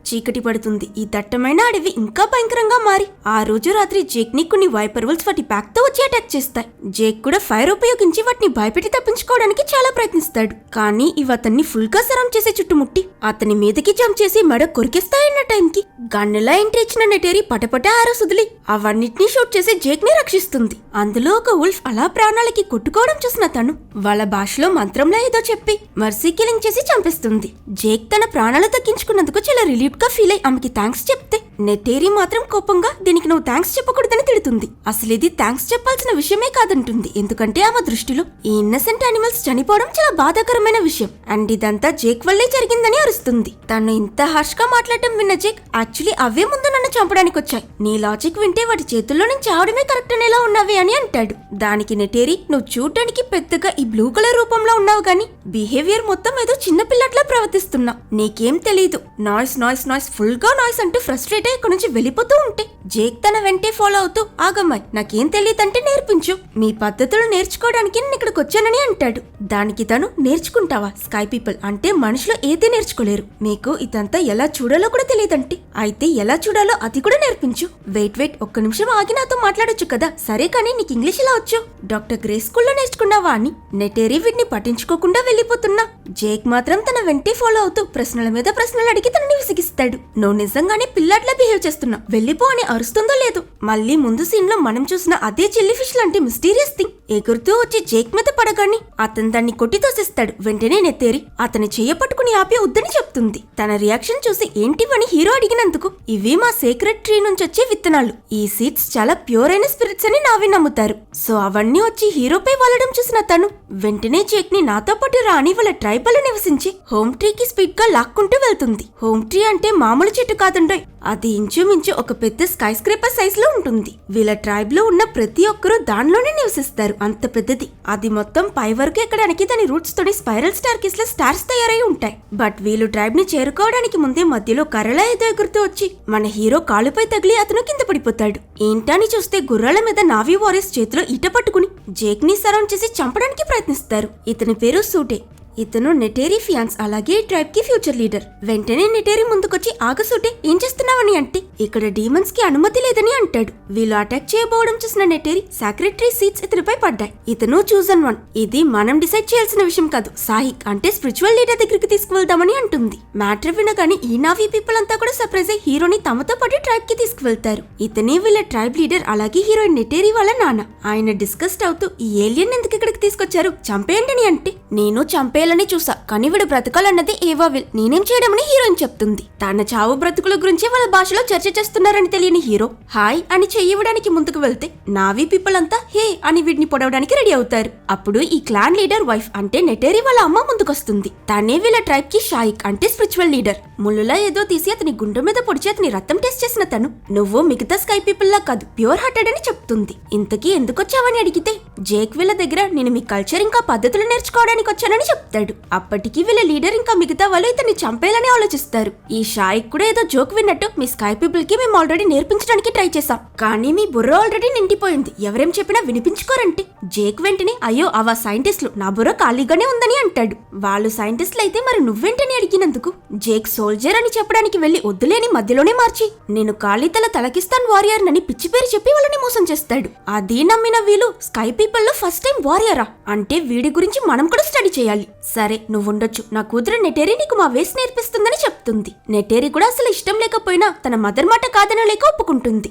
చీకటి పడుతుంది. ఈ దట్టమైన అడవి ఇంకా భయంకరంగా మారి ఆ రోజు రాత్రి జేక్ ని కొన్ని వైపర్ వల్స్ వాటి ప్యాక్ తో వచ్చి అటాక్ చేస్తాయి. జేక్ కూడా ఫైర్ ఉపయోగించి వాటిని భయపెట్టి తప్పించుకోవడానికి చాలా ప్రయత్నిస్తాడు. కానీ ఇవి అతన్ని ఫుల్ గా సరౌండ్ చేసి చుట్టుముట్టి అతని మీదకి జంప్ చేసి మెడ కొరికేస్తాయన్న టైంకి గన్నులా ఎంట్రీ ఇచ్చిన నెటేరి పటపట ఆరో సుదిలి అవన్నిటినీ షూట్ చేసి జేక్ ని రక్షిస్తుంది. అందులో ఒక ఉల్ఫ్ అలా ప్రాణాలకి కొట్టుకోవడం చూసిన తను వాళ్ళ భాషలో మంత్రంలో ఏదో చెప్పి మర్సీ కిలింగ్ చేసి చంపేస్తుంది. జేక్ తన ప్రాణాలు దక్కించుకున్నందుకు చాలా రిలీఫ్ గా ఫీల్ అయి ఆమెకి థ్యాంక్స్ చెప్తే నెటేరి మాత్రం కోపంగా దీనికి నువ్వు థ్యాంక్స్ చెప్పకూడదని తిడుతుంది. అసలు ఇది థ్యాంక్స్ చెప్పాల్సిన విషయమే కాదంటుంది. ఎందుకంటే ఆమె దృష్టిలో ఈ ఇన్నసెంట్ యానిమల్స్ చనిపోవడం చాలా బాధాకరమైన విషయం. అండ్ ఇదంతా జేక్ వల్లే జరిగిందని అరుస్తుంది. తను ఇంత హార్ష్ గా మాట్లాడటం విన్న జేక్ యాక్చువల్లీ అవే ముందు నన్ను చంపడానికి వచ్చాయి, నీ లాజిక్ వింటే వాటి చేతుల్లో నుంచి చావడమే కరెక్ట్ అనేలా ఉన్నావే అని అంటాడు. దానికి నెటేరి నువ్వు చూడటానికి పెద్దగా ఈ బ్లూ కలర్ రూపంలో ఉన్నావు గానీ బిహేవియర్ మొత్తం ఏదో చిన్న పిల్లట్లా ప్రవర్తిస్తున్నావు, నీకేం తెలీదు, నాయిస్ నాయిస్ నాయిస్ ఫుల్ గా నాయిస్ అంటూ ఫ్రస్ట్రేట్ అయ్యి ఇక్కడ నుంచి వెళ్ళిపోతూ ఉంటే జేక్ తన వెంటే ఫాలో అవుతూ ఆగమ్మాయి నాకేం తెలియదంటే నేర్పించు, మీ పద్ధతులు నేర్చుకోవడానికి నేను ఇక్కడికి వచ్చానని అంటాడు. దానికి తను నేర్చుకుంటావా, స్కై పీపుల్ అంటే మనుషులు ఏది నేర్చుకోలేరు, మీకు ఇదంతా ఎలా చూడాలో కూడా తెలియదంటే అయితే ఎలా చూడాలో అది కూడా నేర్పించు. వెయిట్ ఒక్క నిమిషం ఆగి నాతో మాట్లాడొచ్చు కదా, సరే కానీ నీకు ఇంగ్లీష్ ఎలా వచ్చు, డాక్టర్ గ్రేస్ స్కూల్లో నేర్చుకున్నావా అని నెటేరి వీటిని పట్టించుకోకుండా వెళ్ళిపోతున్నా జేక్ మాత్రం తన వెంటే ఫాలో అవుతూ ప్రశ్నల మీద ప్రశ్నలు అడిగి తనని విసిగిస్తాడు. నువ్వు నిజంగానే పిల్లాట్లా బిహేవ్ చేస్తున్నా, వెళ్ళిపో అని అరుస్తుందో లేదు. మళ్ళీ ముందు సీన్ లో మనం చూసిన అదే జెల్లీ ఫిష్ లాంటి మిస్టీరియస్ థింగ్ ఎగురుతూ వచ్చి జేక్ మీద పడగాని అతను దాన్ని కొట్టి తోసేస్తాడు. వెంటనే నెత్తేరి అతని చెయ్య పట్టుకుని ఆపి వద్దని చెప్తుంది. తన రియాక్షన్ చూసి ఏంటివని హీరో అడిగినందుకు ఇవి మా సీక్రెట్ ట్రీ నుంచి వచ్చే విత్తనాలు, ఈ సీడ్స్ చాలా ప్యూర్ అయిన స్పిరిట్స్ అని నావి నమ్ముతారు. సో అవన్నీ వచ్చి హీరోపై వాలడం చూసిన తను వెంటనే జేక్ ని నాతో పాటు రాని వాళ్ళ ట్రైబల్ నివసించి హోమ్ ట్రీకి స్పీడ్ గా లాక్కుంటూ వెళ్తుంది. హోమ్ ట్రీ అంటే మామూలు చెట్టు కాదండోయ్, అది ఇంచుమించు ఒక పెద్ద స్కై స్క్రేపర్ సైజ్ లో ఉంటుంది. వీళ్ళ ట్రైబ్ లో ఉన్న ప్రతి ఒక్కరూ దానిలోనే నివసిస్తారు, అంత పెద్దది. అది మొత్తం పై వరకు ఎక్కడానికి దాని రూట్స్ తోని స్పైరల్ స్టార్ కిస్ లో స్టార్స్ తయారై ఉంటాయి. బట్ వీళ్ళు ట్రైబ్ ని చేరుకోవడానికి ముందే మధ్యలో కర్రలా ఏదో ఎగురుతూ వచ్చి మన హీరో కాలుపై తగిలి అతను కింద పడిపోతాడు. ఏంటని చూస్తే గుర్రాల మీద నావీ వారియర్స్ చేతిలో ఈట పట్టుకుని జేక్ ని సరౌండ్ చేసి చంపడానికి ప్రయత్నిస్తారు. ఇతని పేరు సూటే, ఇతను నెటేరి ఫియాన్స్, అలాగే ట్రైబ్ కి ఫ్యూచర్ లీడర్. వెంటనే నెటేరి ముందుకొచ్చి ఆగసూటే ఏం చేస్తున్నావని అంటే ఇక్కడ డీమన్స్ కి అనుమతి లేదని అంటాడు. వీళ్ళు అటాక్ చేయబోవడం చూసిన నెటేరి సాక్రెటరీ సీట్స్ ఇతనిపై పడ్డాయి. ఇతను చూజన్ వన్, ఇది మనం డిసైడ్ చేయాల్సిన విషయం కాదు, సాహిక్ అంటే స్పిరిచువల్ లీడర్ దగ్గరికి తీసుకువెళ్దామని అంటుంది. మ్యాటర్ వినగానే ఈ నావీ పీపుల్ అంతా కూడా సర్ప్రైజ్ అయ్యి హీరోని తమతో పాటు ట్రైబ్ కి తీసుకువెళ్తారు. ఇతనే వీళ్ళ ట్రైబ్ లీడర్, అలాగే హీరోయిన్ నెటేరి వాళ్ళ నాన్న. ఆయన డిస్కస్డ్ అవుతూ ఈ ఏలియన్ ఎందుకు ఇక్కడికి తీసుకొచ్చారు, చంపేయండి అంటే నేను చంపేయాలని చూసా, కానీ వీడు బ్రతకాలన్నది ఏవా విల్, నేనేం చేయడమని హీరోయిన్ చెప్తుంది. తన చావు బ్రతుకుల గురించి వాళ్ళ భాషలో చర్చ చేస్తున్నారని తెలియని హీరో హాయ్ అని చెయ్యడానికి ముందుకు వెళ్తే నావీ పీపుల్ అంతా హే అని వీడిని పొడవడానికి రెడీ అవుతారు. అప్పుడు ఈ క్లాన్ లీడర్ వైఫ్ అంటే నెటేరి వాళ్ళ అమ్మ ముందుకొస్తుంది. తనే వీళ్ళ ట్రైబ్ కి షాయిక్ అంటే స్పిరిచువల్ లీడర్. ముళ్ళులా ఏదో తీసి అతని గుండె మీద పొడిచి అతని రక్తం టెస్ట్ చేసిన తను నువ్వు మిగతా స్కై పీపుల్ లా కాదు, ప్యూర్ హార్టెడ్ అని చెప్తుంది. ఇంతకీ ఎందుకొచ్చావని అడిగితే జేక్ వీళ్ళ దగ్గర నేను మీ కల్చర్ ఇంకా పద్ధతులు నేర్చుకోవడానికి వచ్చానని చెప్తాడు. అప్పటికి వీళ్ళ లీడర్ ఇంకా మిగతా వాళ్ళు ఇతన్ని చంపేయాలని ఆలోచిస్తారు. ఈ షాయిక్ కూడా ఏదో జోక్ విన్నట్టు మీ స్కై పీపుల్ కి మేము ఆల్రెడీ నేర్పించడానికి ట్రై చేసాం, కానీ మీ బుర్ర ఆల్రెడీ నిండిపోయింది, ఎవరేం చెప్పినా వినిపించుకోరంటే జేక్ వెంటనే అయ్యో అవా సైంటిస్టులు, నా బుర్ర ఖాళీగానే ఉందని అంటాడు. వాళ్ళు సైంటిస్టులు అయితే మరి నువ్వేంటని అడిగినందుకు జేక్ సోల్ సోల్జర్ అని చెప్పడానికి వెళ్లి వద్దులేని మధ్యలోనే మార్చి నేను కాళీతల తలకిస్తాన్ వారియర్ నని పిచ్చి పేరు చెప్పి వాళ్ళని మోసం చేస్తాడు. అది నమ్మిన వీళ్ళు స్కై పీపుల్ లో ఫస్ట్ టైం వారియరా అంటే వీడి గురించి మనం కూడా స్టడీ చేయాలి. సరే నువ్వుండొచ్చు, నా కూతురు నెటేరి నీకు మా వేస్ నేర్పిస్తుందని చెప్తుంది. నెటేరి కూడా అసలు ఇష్టం లేకపోయినా తన మదర్ మాట కాదనలేక ఒప్పుకుంటుంది.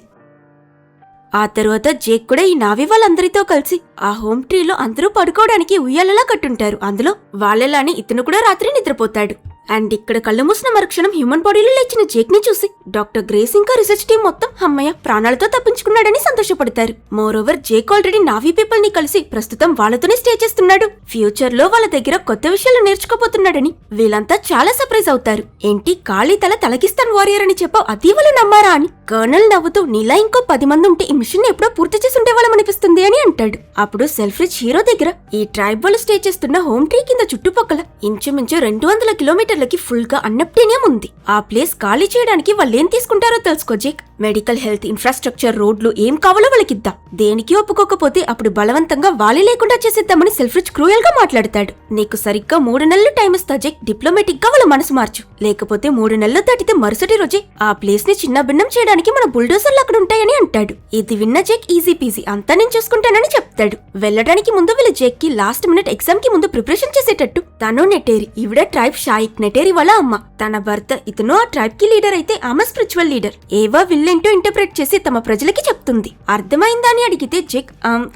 ఆ తర్వాత జేక్ కూడా ఈ నావీ వాళ్ళందరితో కలిసి ఆ హోమ్ ట్రీలో అందరూ పడుకోవడానికి ఉయ్యాలలా కట్టుంటారు. అందులో వాళ్ళలానే ఇతను కూడా రాత్రి నిద్రపోతాడు. అండ్ ఇక్కడ కళ్ళు మూసిన మరుక్షణం హ్యూమన్ బాడీలో లేచిన జేక్ ని చూసి డాక్టర్ గ్రేస్ ఇంకా రీసెర్చ్ టీం మొత్తం అమ్మయ్య ప్రాణాలతో తప్పించుకున్నాడని సంతోషపడతారు. Moreover Jake already Na'vi people ని కలిసి ప్రస్తుతం వాళ్ళతోనే స్టే చేస్తున్నాడు. ఫ్యూచర్ లో వాళ్ళ దగ్గర కొత్త విషయాలు నేర్చుకోబోతున్నాడని వీళ్ళంతా చాలా సర్ప్రైజ్ అవుతారు. ఏంటి ఖాళీ తలకిస్తాన్ వారియర్ అని చెప్పావు, అది వాళ్ళు నమ్మారా అని కర్నల్ నవ్వుతూ నీలా ఇంకో 10 మంది ఉంటే ఈ మిషన్ ఎప్పుడో పూర్తి చేసి ఉండేవాళ్ళం అనిపిస్తుంది అని అంటాడు. అప్పుడు సెల్ఫ్రిచ్ హీరో దగ్గర ఈ ట్రైబ్ వాళ్ళు స్టే చేస్తున్న హోమ్ ట్రీ కింద చుట్టుపక్కల ఇంచుమించు 200 కిలోమీటర్లకి ఫుల్ గా అన్నప్టేనియం ఉంది. ఆ ప్లేస్ ఖాళీ చేయడానికి వాళ్ళేం తీసుకుంటారో తెలుసుకో జేక్. మెడికల్, హెల్త్, ఇన్ఫ్రాస్ట్రక్చర్, రోడ్లు ఏం కావాలో వాళ్ళకిద్దాం. దేనికి ఒప్పుకోకపోతే అప్పుడు బలవంతంగా వాళ్ళే లేకుండా చేసేద్దామని సెల్ఫ్రిచ్ క్రూయల్ గా మాట్లాడతాడు. నీకు సరిగ్గా 3 నెలలు టైం ఇస్తా జేక్, డిప్లొమాటిక్ గా వాళ్ళ మనసు మార్చు. లేకపోతే 3 నెలలు దాటితే మరుసటి రోజే ఆ ప్లేస్ ని చిన్న భిన్నం చేయడానికి మన బుల్డోజర్లు అక్కడ ఉంటాయని అంటాడు. ఇది విన్న జేక్ ఈజీ పీజీ అంతా నేను చూసుకుంటానని చెప్తాడు. వెళ్ళడానికి ముందు వీళ్ళు జేక్ కి లాస్ట్ మినిట్ ఎగ్జామ్ కి ముందు ప్రిపరేషన్ చేసేటట్టు తను నెటేరి, ఈవిడ ట్రైబ్ షాయిక్, నెటేరి వాళ్ళ అమ్మ, తన భర్త ఇతను ఆ ట్రైబ్ కి లీడర్ అయితే ఆమె స్పిరిచువల్ లీడర్. ఏవా విల్లెంటో ఇంటర్ప్రెట్ చేసి తమ ప్రజలకి చెప్తుంది. అర్థమైందా అని అడిగితే జేక్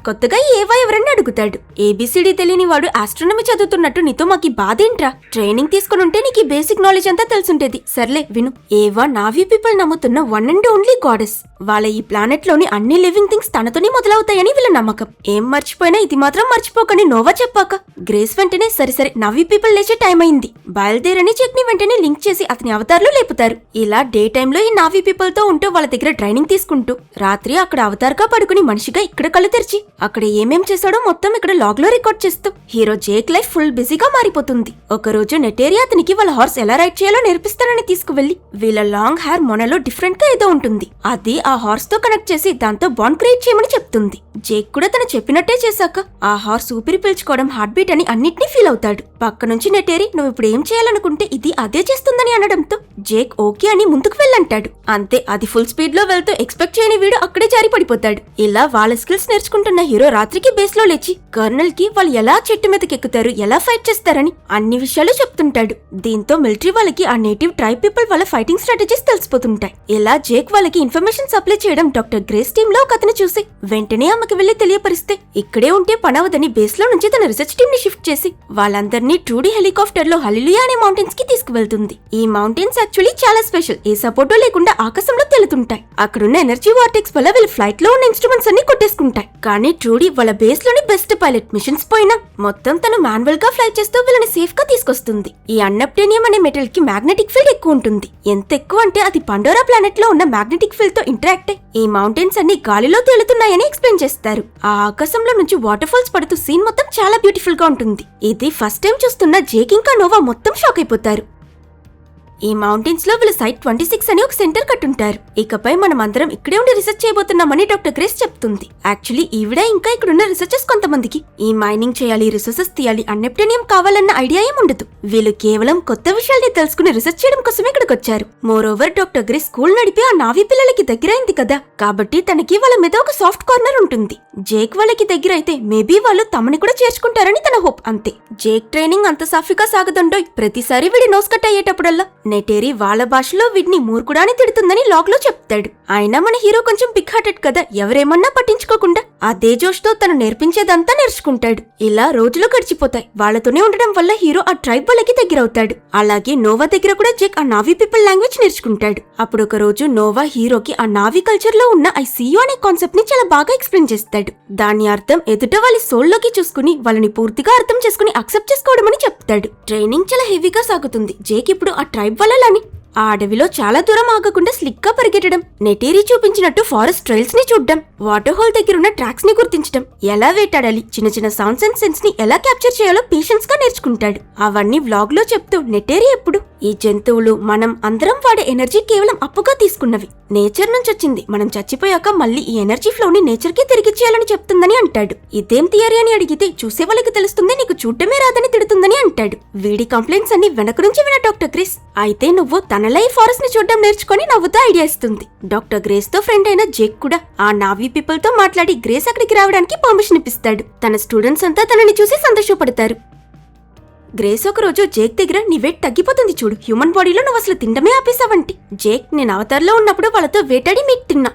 కొత్తగా ఏవా ఎవరన్నా అడుగుతాడు. ఏబిసిడి తెలియని వాడు ఆస్ట్రోనమీ చదువుతున్నట్టు నీతో మాకి బాధేంట్రా, ట్రైనింగ్ తీసుకుని ఉంటే నీకు ఈ బేసిక్ నాలెడ్జ్ అంతా తెలుసుంటేది. సర్లే విను, ఏవా నావీ పీపుల్ నమ్ముతున్న వన్ అండ్ ఓన్లీ గాడెస్. వాళ్ళ ఈ ప్లానెట్ లోని అన్ని లివింగ్ థింగ్స్ తనతోనే మొదలవుతాయని వీళ్ళ నమ్మకం. ఏం మర్చిపోయినా ఇది మాత్రం మర్చిపోకని నోవా చెప్పాక గ్రేస్ వెంటనే సరే నవీ పీపుల్ లేచే టైం అయింది బయలుదేరని చెక్ ని వెంటనే లింక్ చేసి అతని అవతార్లో లేపుతారు. ఇలా డే టైమ్ లో ఈ నావీ పీపుల్ తో ఉంటూ వాళ్ళ దగ్గర ట్రైనింగ్ తీసుకుంటూ రాత్రి అక్కడ అవతార్గా పడుకుని మనిషిగా ఇక్కడ కళ్ళు తెరిచి అక్కడ ఏమేం చేశాడో మొత్తం ఇక్కడ లాగ్ లో రికార్డ్ చేస్తూ హీరో జేక్ లైఫ్ ఫుల్ బిజీగా మారిపోతుంది. ఒకరోజు నెటేరి అతనికి వాళ్ళ హార్స్ ఎలా రైడ్ చేయాలో నేర్పిస్తానని తీసుకువెళ్లి వీళ్ళ లాంగ్ హెయిర్ మొనలో డిఫరెంట్ గా ఏదో ఉంటుంది, అది ఆ హార్స్ తో కనెక్ట్ చేసి దాంతో బాండ్ క్రియేట్ చేయమని చెప్తుంది. జేక్ కూడా తను చెప్పినట్టే చేశాక ఆ హార్స్ ఊపిరి పీల్చుకోవడం, హార్ట్ బీట్ అని అన్నిటినీ ఫీల్ అవుతాడు. పక్క నుంచి నెటేరి నువ్వు ఇప్పుడు ఏం చేయాలనుకుంటే ఇది అదే చేస్తుందని అనడంతో జేక్ ఓకే అని ముందుకు వెళ్ళంటాడు. అంతే, అది ఫుల్ స్పీడ్ లో వెళ్తూ ఎక్స్పెక్ట్ చేయని వీడు అక్కడే జారి పడిపోతాడు. ఇలా వాళ్ళ స్కిల్స్ నేర్చుకుంటున్న హీరో రాత్రికి బేస్ లో లేచి కర్నల్ కి వాళ్ళు ఎలా చెట్టు మీదకి ఎక్కుతారు, ఎలా ఫైట్ చేస్తారని అన్ని విషయాలు చెప్తుంటాడు. దీంతో మిలిటరీ వాళ్ళకి ఆ నేటివ్ ట్రైబ్ పీపుల్ వాళ్ళ ఫైటింగ్ స్ట్రాటజీస్ తెలిసిపోతుంటాయి. ఇలా జేక్ వాళ్ళకి ఇన్ఫర్మేషన్ సప్లై చేయడం డాక్టర్ గ్రేస్ టీమ్ లో ఒక అతను చూసి వెంటనే ఆమెకి వెళ్లి తెలియపరిస్తే ఇక్కడే ఉంటే పనవదని బేస్ లో నుంచి తన రీసెర్చ్ టీమ్ ని షిఫ్ట్ చేసి వాళ్ళందరినీ 2D హెలికాప్టర్ లో హల్లెలూయా అనే మౌంటైన్స్ కి తీసుకువెళ్తుంది. ఈ మౌంటైన్స్ యాక్చువల్లీ చాలా స్పెషల్, ఏ సపోర్టు లేకుండా ఆకాశంలో తెలుతుంటాయి. అక్కడున్న ఎనర్జీ వార్టెక్స్ వల్ల వీళ్ళ ఫ్లైట్ లో ఉన్న ఇన్స్ట్రుమెంట్స్ అన్ని కొట్టేసుకుంటాయి. కానీ 2D వాళ్ళ బేస్ లోని బెస్ట్ పైలట్ మిషన్స్ పోయినా మొత్తం తను మాన్యువల్ గా ఫ్లై చేస్తూ వీళ్ళని సేఫ్ గా తీసుకొస్తుంది. ఈ అన్నప్టేనియం అనే మెటల్ కి మ్యాగ్నెటిక్ ఫీల్డ్ ఎక్కువ ఉంటుంది. ఎంత ఎక్కువ అంటే అది పండోరా ప్లానెట్ లో ఉన్న మ్యాగ్నెటిక్ ఫీల్డ్ తో ఇంటరాక్ట్ అయ్యి ఈ మౌంటైన్స్ అన్ని గాలిలో తేలుతున్నాయని ఎక్స్ప్లెయిన్ చేస్తారు. ఆ ఆకాశంలో నుంచి వాటర్ ఫాల్స్ పడుతూ సీన్ మొత్తం చాలా బ్యూటిఫుల్ గా ఉంటుంది. ఇది ఫస్ట్ టైం చూస్తున్న జేక్ ఇంకా నోవా మొత్తం షాక్ అయిపోతారు. ఈ మౌంటైన్స్ లో వీళ్ళు సైట్ 26 అని ఒక సెంటర్ కట్టుంటారు. ఇకపై మనం అందరం ఇక్కడే ఉండి రీసెర్చ్ చేయబోతున్నామని డాక్టర్ గ్రేస్ చెప్తుంది. యాక్చువల్లీ ఈవిడ ఇంకా ఇక్కడున్న రీసెర్చర్స్ కొంతమందికి ఈ మైనింగ్ చేయాలి, రిసోర్సెస్ తీయాలి, అన్నెప్టోనియం కావాలన్న ఐడియా ఏముండదు. వీళ్ళు కేవలం కొత్త విషయాల్ని తెలుసుకుని రీసెర్చ్ చేయడం కోసమే ఇక్కడికి వచ్చారు. మోరోవర్ డాక్టర్ గ్రేస్ స్కూల్ నడిపి ఆ నావీ పిల్లలకి దగ్గరైంది కదా, కాబట్టి తనకి వాళ్ళ మీద ఒక సాఫ్ట్ కార్నర్ ఉంటుంది. జేక్ వాళ్ళకి దగ్గర అయితే మేబీ వాళ్ళు తమని కూడా చేర్చుకుంటారని తన హోప్. అంతే, జేక్ ట్రైనింగ్ అంత సాఫీగా సాగదండో ప్రతిసారి వీడి నోస్ కట్ అయ్యేటప్పుడల్లా నెటేరి వాళ్ళ భాషలో వీడిని మూర్ఖుడా అని తిడుతుందని లాగ్ లో చెప్తాడు. అయినా మన హీరో కొంచెం బిగ్ హార్టెడ్ కదా, ఎవరేమన్నా పట్టించుకోకుండా అదే జోష్ తో తను నేర్పించేదంతా నేర్చుకుంటాడు. ఇలా రోజులు గడిచిపోతాయి. వాళ్ళతోనే ఉండడం వల్ల హీరో ఆ ట్రైబ్ వాళ్ళకి దగ్గరవుతాడు. అలాగే నోవా దగ్గర కూడా జేక్ ఆ నావీ పీపుల్ లాంగ్వేజ్ నేర్చుకుంటాడు. అప్పుడు ఒక రోజు నోవా హీరోకి ఆ నావీ కల్చర్ లో ఉన్న ఐ సీ యూ అనే కాన్సెప్ట్ ని చాలా బాగా ఎక్స్ప్లెయిన్ చేస్తాడు. దాని అర్థం ఎదుట వాళ్ళ సోల్ లోకి చూసుకుని వాళ్ళని పూర్తిగా అర్థం చేసుకుని అక్సెప్ట్ చేసుకోవడం అని చెప్తాడు. ట్రైనింగ్ చాలా హెవీగా సాగుతుంది. జేక్ ఇప్పుడు ఆ ట్రైబ్ వాళ్ళని ఆ అడవిలో చాలా దూరం ఆగకుండా స్లిక్ గా పరిగెట్టడం, నెటేరి చూపించినట్టు ఫారెస్ట్ ట్రైల్స్ ని చూడడం, వాటర్ హోల్ దగ్గర ఉన్న ట్రాక్స్ ని గుర్తించడం, ఎలా వేటాడాలి, చిన్న చిన్న సౌండ్స్ అండ్ సెన్స్ ని ఎలా క్యాప్చర్ చేయాలో పేషెన్స్ గా నేర్చుకుంటాడు. అవన్నీ వ్లాగ్ లో చెప్తూ నెటేరి ఎప్పుడు ఈ జంతువులు మనం అందరం వాడే ఎనర్జీ కేవలం అప్పుగా తీసుకున్నవి, నేచర్ నుంచి వచ్చింది, మనం చచ్చిపోయాక మళ్ళీ ఈ ఎనర్జీ ఫ్లో ని నేచర్ కి తిరిగిచ్చేయాలని చెప్తుందని అంటాడు. ఇదేం థియరీ అని అడిగితే చూసే వాళ్ళకి తెలుస్తుంది, నీకు చూడటమే రాదని తిడుతుందని అంటాడు. వీడి కంప్లైంట్స్ అన్ని వెనక నుంచి విన డాక్టర్ గ్రేస్ అయితే నువ్వు తనలా ఈ ఫారెస్ట్ ని చూడడం నేర్చుకుని నవ్వుతూ ఐడియా ఇస్తుంది. డాక్టర్ గ్రేస్ తో ఫ్రెండ్ అయిన జేక్ కూడా ఆ నావీ పీపుల్ తో మాట్లాడి గ్రేస్ అక్కడికి రావడానికి పర్మిషన్ ఇప్పిస్తాడు. తన స్టూడెంట్స్ అంతా తనని చూసి సంతోషపడతారు. గ్రేస్ ఒక రోజు జేక్ దగ్గర నీ వెయిట్ తగ్గిపోతుంది చూడు, హ్యూమన్ బాడీలో నువ్వు అసలు తిండమే ఆపేసావంటి. జేక్ నేను అవతార్లో ఉన్నప్పుడు వాళ్ళతో వేటాడి మీట్ తిన్నా,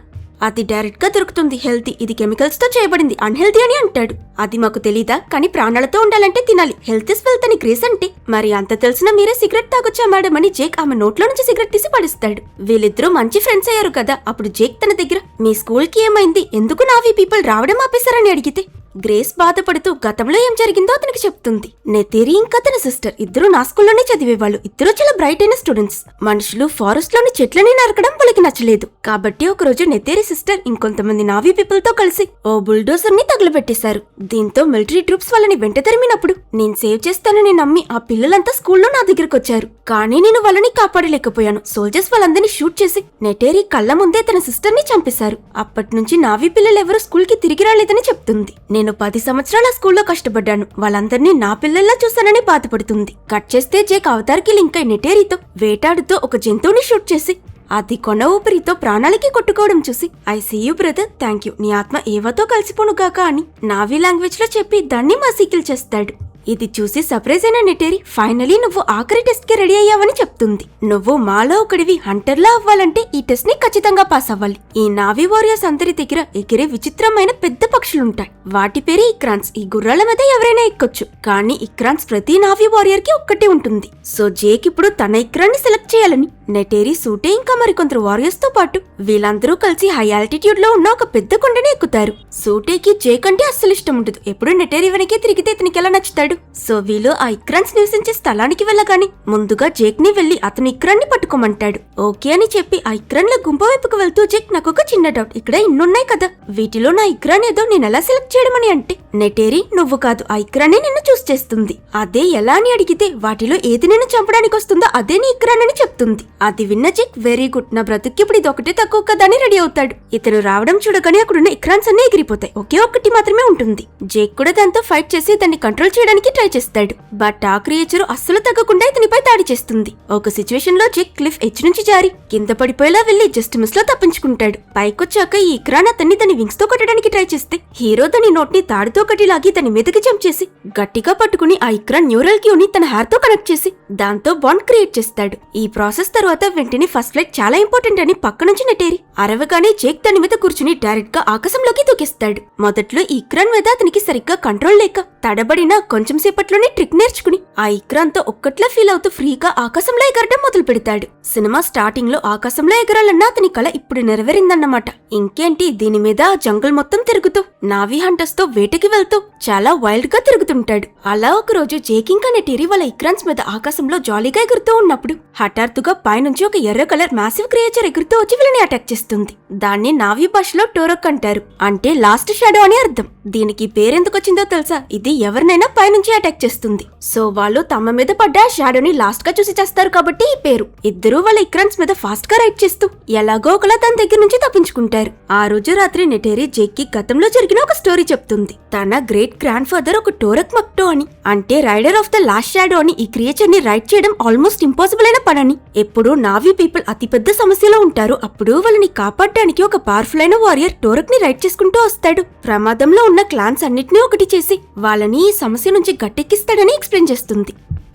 అది డైరెక్ట్ గా దొరుకుతుంది, హెల్తీ, ఇది కెమికల్స్ తో చేయబడింది, అన్హెల్తీ అని అంటాడు. అది మాకు తెలీదా, కానీ ప్రాణాలతో ఉండాలంటే తినాలి, హెల్త్ ఇస్ వెల్త్ అని గ్రేస్ అంటే మరి అంత తెలిసినా మీరే సిగరెట్ తాగొచ్చా మేడం అని జేక్ ఆమె నోట్లో నుంచి సిగరెట్ తీసి పడిస్తాడు. వీళ్ళిద్దరూ మంచి ఫ్రెండ్స్ అయ్యారు కదా. అప్పుడు జేక్ తన దగ్గర మీ స్కూల్ కి ఏమైంది, ఎందుకు నావీ పీపుల్ రావడం ఆపేశారని అడిగితే గ్రేస్ బాధపడుతూ గతంలో ఏం జరిగిందో అతనికి చెప్తుంది. నెతేరి ఇంకా తన సిస్టర్ ఇద్దరు నా స్కూల్లోనే చదివేవాళ్ళు, ఇద్దరు చాలా బ్రైట్ అయిన స్టూడెంట్స్. మనుషులు ఫారెస్ట్ లోని చెట్లని నరకడం వాళ్ళకి నచ్చలేదు, కాబట్టి ఒకరోజు నెతేరి సిస్టర్ ఇంకొంతమంది నావీ పీపుల్ తో కలిసి ఓ బుల్డోజర్ ని తగులబెట్టేశారు. దీంతో మిలిటరీ ట్రూప్స్ వాళ్ళని వెంట తరిమినప్పుడు నేను సేవ్ చేస్తానని నమ్మి ఆ పిల్లలంతా స్కూల్లో నా దగ్గరకు వచ్చారు, కానీ నేను వాళ్ళని కాపాడలేకపోయాను. సోల్జర్స్ వాళ్ళందరినీ షూట్ చేసి నెటేరి కళ్ళ ముందే తన సిస్టర్ ని చంపేశారు. అప్పటి నుంచి నావీ పిల్లలెవరూ స్కూల్ కి తిరిగి రాలేదని చెప్తుంది. నేను 10 సంవత్సరాల స్కూల్లో కష్టపడ్డాను, వాళ్ళందరినీ నా పిల్లల్లా చూశానని బాధపడుతుంది. కట్ చేస్తే జేక్ అవతార్కి లింక్ అయి నెటేరితో వేటాడుతూ ఒక జంతువుని షూట్ చేసి అది కొన ఊపిరితో ప్రాణాలకి కొట్టుకోవడం చూసి I see you brother, thank you, నీ ఆత్మ ఏవతో కలిసిపోనుగాక అని నావీ లాంగ్వేజ్ లో చెప్పి దాన్ని మసీకిల్ చేస్తాడు. ఇది చూసి సర్ప్రైజ్ అయిన నెటేరి ఫైనలీ నువ్వు ఆఖరి టెస్ట్ కి రెడీ అయ్యావని చెప్తుంది. నువ్వు మాలో ఒకడివి హంటర్లా అవ్వాలంటే ఈ టెస్ట్ ని ఖచ్చితంగా పాస్ అవ్వాలి. ఈ నావీ వారియర్స్ అందరి దగ్గర ఎగిరే విచిత్రమైన పెద్ద పక్షులుంటాయి, వాటి పేరే ఇక్రాన్స్. ఈ గుర్రాల మీద ఎవరైనా ఎక్కొచ్చు, కానీ ఇక్రాన్స్ ప్రతి నావీ వారియర్ కి ఒక్కటే ఉంటుంది. సో జేక్ ఇప్పుడు తన ఇక్రాన్ని సెలెక్ట్ చేయాలని నెటేరి, సూటే ఇంకా మరికొందరు వారియర్స్ తో పాటు వీళ్ళందరూ కలిసి హై ఆల్టిట్యూడ్ లో ఉన్న ఒక పెద్ద కొండని ఎక్కుతారు. సూటేకి జేక్ అంటే అస్సలు ఇష్టం ఉండదు, ఎప్పుడు నెటేరి వెనకే తిరిగితే ఇతనికి ఎలా నచ్చుతాడు. సో వీళ్ళు ఆ ఇక్రాన్స్ నివసించే స్థలానికి వెళ్ళగాని ముందుగా జేక్ ని వెళ్లి అతని ఇక్రాన్ని పట్టుకోమంటాడు. ఓకే అని చెప్పి ఆ ఇక్రాన్ల గుంపు వైపుకు వెళ్తూ జేక్ నాకు ఒక చిన్న డౌట్, ఇక్కడ ఇన్నున్నాయి కదా, వీటిలో నా ఇక్రాన్ ఏదో నేను ఎలా సెలెక్ట్ చేయడమని అంటే నెటేరి నువ్వు కాదు ఆ ఇక్రానే నిన్ను చూస్ చేస్తుంది. అదే ఎలా అని అడిగితే వాటిలో ఏది నిన్ను చంపడానికి వస్తుందో అదే నీ ఇక్రాన్ అని చెప్తుంది. అది విన్న జేక్ వెరీ గుడ్, నా బ్రతుక్కి ఇప్పుడు ఇది ఒకటే తక్కువ కదా అని రెడీ అవుతాడు. ఇతను రావడం చూడగానే అక్కడున్న ఇక్రాన్స్ అన్నీ ఎగిరిపోతాయి, ఒకే ఒక్కటి మాత్రమే ఉంటుంది. జేక్ కూడా దాంతో ఫైట్ చేసి దాన్ని కంట్రోల్ చేయడానికి ట్రై చేస్తాడు, బట్ ఆ క్రియేచర్ అస్సలు తగ్గకుండా ఇతనిపై దాడి చేస్తుంది. ఒక సిచ్యువేషన్ లో జేక్ క్లిఫ్ ఎడ్జ్ నుంచి జారి కింద పడిపోయేలా వెళ్లి జస్ట్ మిస్ లో తప్పించుకుంటాడు. పైకొచ్చాక ఈ ఇక్రాన్ అతన్ని తన వింగ్స్ తో కొట్టడానికి ట్రై చేస్తే హీరో దాని నోట్ ని తాడుతో కట్టి లాగి తన మీదకి జంప్ చేసి గట్టిగా పట్టుకుని ఆ ఇక్రాన్ న్యూరల్ క్యూ ని తన హెయిర్ తో కనెక్ట్ చేసి దాంతో బాండ్ క్రియేట్ చేస్తాడు. ఈ ప్రాసెస్ తర్వాత వెంటనే ఫస్ట్ ఫ్లైట్ చాలా ఇంపార్టెంట్ అని పక్క నుంచి నెటేరి అరవగానే జేక్ దాని మీద కూర్చుని డైరెక్ట్ గా ఆకాశంలోకి దూకేస్తాడు. మొదట్లో ఈ ఇక్రాన్ మీద అతనికి సరిగ్గా కంట్రోల్ లేక తడబడిన కొంచెం సేపట్లోనే ట్రిక్ నేర్చుకుని ఆ ఇక్రాన్ తో ఒక్కట్లా ఫీల్ అవుతూ ఫ్రీగా ఆకాశంలో ఎగరడం మొదలు పెడతాడు. సినిమా స్టార్టింగ్ లో ఆకాశంలో ఎగరాలన్న అతని కళ ఇప్పుడు నెరవేరిందన్నమాట. ఇంకేంటి, దీని మీద ఆ జంగల్ మొత్తం తిరుగుతూ నావీ హంటర్స్ తో వేటకి వెళ్తూ చాలా వైల్డ్ గా తిరుగుతుంటాడు. అలా ఒక రోజు జేక్ ఇంకా నెటేరి వాళ్ళ ఇక్రాన్స్ మీద ఆకాశంలో జాలీగా ఎగురుతూ ఉన్నప్పుడు హఠాత్తుగా పైనుంచి ఒక ఎర్ర కలర్ మ్యాసివ్ క్రియేచర్ ఎగురుతూ వచ్చి వీళ్ళని అటాక్ చేస్తుంది. దాన్ని నావీ భాషలో టోరక్ అంటారు, అంటే లాస్ట్ షాడో అని అర్థం. దీనికి పేరెందుకు వచ్చిందో తెలుసా, ఇది ఎవరినైనా పైనుంచి అటాక్ చేస్తుంది. సో వాళ్ళు తమ మీద పడ్డ షాడోని లాస్ట్ గా చూసి చేస్తారు కాబట్టి ఈ పేరు. ఇద్దరూ వాళ్ళ ఇక్రాన్స్ మీద ఫాస్ట్ గా రైడ్ చేస్తూ ఎలాగో ఒకలా తన దగ్గర నుంచి తప్పించుకుంటారు. ఆ రోజు రాత్రి నెటేరి జేక్ కి గతంలో జరిగిన ఒక స్టోరీ చెప్తుంది. తన గ్రేట్ గ్రాండ్ ఫాదర్ ఒక టోరక్ మక్టో అని, అంటే rider of the last shadow అని, ఈ క్రియేచర్ ని రైడ్ చేయడం ఆల్మోస్ట్ ఇంపాసిబుల్ అయిన పనని. ఎప్పుడు నావీ పీపుల్ అతిపెద్ద సమస్యలో ఉంటారు, అప్పుడు వాళ్ళని కాపాడడానికి ఒక పవర్ఫుల్ అయిన వారియర్ టోరక్ ని రైడ్ చేసుకుంటూ వస్తాడు. ప్రమాదంలో ఉన్న క్లాన్స్ అన్నిటినీ ఒకటి చేసి వాళ్ళని ఈ సమస్య నుంచి గట్టెక్కిస్తాడని ఎక్స్ప్లెయిన్ చేస్తుంది.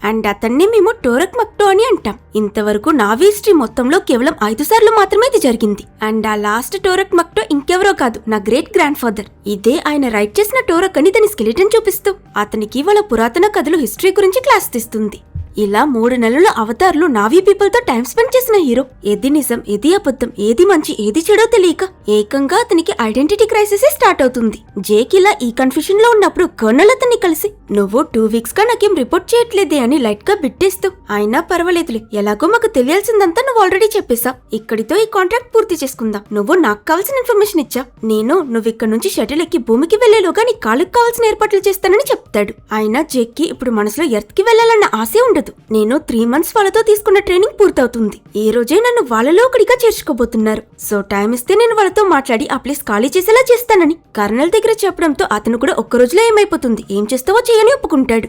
అండ్ అతన్ని మేము టోరక్ మక్టో అని అంటాం. ఇంతవరకు నావీ హిస్టరీ మొత్తంలో కేవలం 5 సార్లు మాత్రమే ఇది జరిగింది. అండ్ ఆ లాస్ట్ టోరక్ మక్టో ఇంకెవరో కాదు, నా గ్రేట్ గ్రాండ్ ఫాదర్. ఇదే ఆయన రైట్ చేసిన టోరక్ అని దాని స్కెలిటన్ చూపిస్తూ అతనికి వాళ్ళ పురాతన కథలు హిస్టరీ గురించి క్లాస్ తీస్తుంది. ఇలా 3 నెలల అవతార్లు నావీ పీపుల్ తో టైం స్పెండ్ చేసిన హీరో ఏది నిజం ఏది అబద్ధం ఏది మంచి ఏది చెడో తెలియక ఏకంగా అతనికి ఐడెంటిటీ క్రైసిస్ స్టార్ట్ అవుతుంది. జేక్ ఇలా ఈ కన్ఫ్యూషన్ లో ఉన్నప్పుడు కర్నల్ అతన్ని కలిసి నువ్వు 2 వీక్స్ గా నాకేం రిపోర్ట్ చేయట్లేదే అని లైట్ గా బిట్టేస్తూ అయినా పర్వాలేదులే ఎలాగో మాకు తెలియాల్సిందంతా నువ్వు ఆల్రెడీ చెప్పేశా, ఇక్కడితో ఈ కాంట్రాక్ట్ పూర్తి చేసుకుందాం. నువ్వు నాకు కావాల్సిన ఇన్ఫర్మేషన్ ఇచ్చా, నువ్వు ఇక్కడ నుంచి షటిల్ ఎక్కి భూమికి వెళ్లేలోగా నీ కాళ్ళకి కావాల్సిన ఏర్పాట్లు చేస్తానని చెప్తాడు. అయినా జేక్ కి ఇప్పుడు మనసులో ఎర్త్ కి వెళ్లాలన్న ఆశే ఉండదు. నేను 3 మంత్స్ వాళ్ళతో తీసుకున్న ట్రైనింగ్ పూర్తవుతుంది. ఈ రోజే నన్ను వాళ్ళలో ఒకటిగా చేర్చుకోబోతున్నారు. సో టైం ఇస్తే నేను వాళ్ళతో మాట్లాడి ఆ ప్లేస్ ఖాళీ చేసేలా చేస్తానని కర్నల్ దగ్గర చెప్పడంతో అతను కూడా ఒక్క రోజులో ఏమైపోతుంది ఏం చేస్తావో చేయని ఒప్పుకుంటాడు.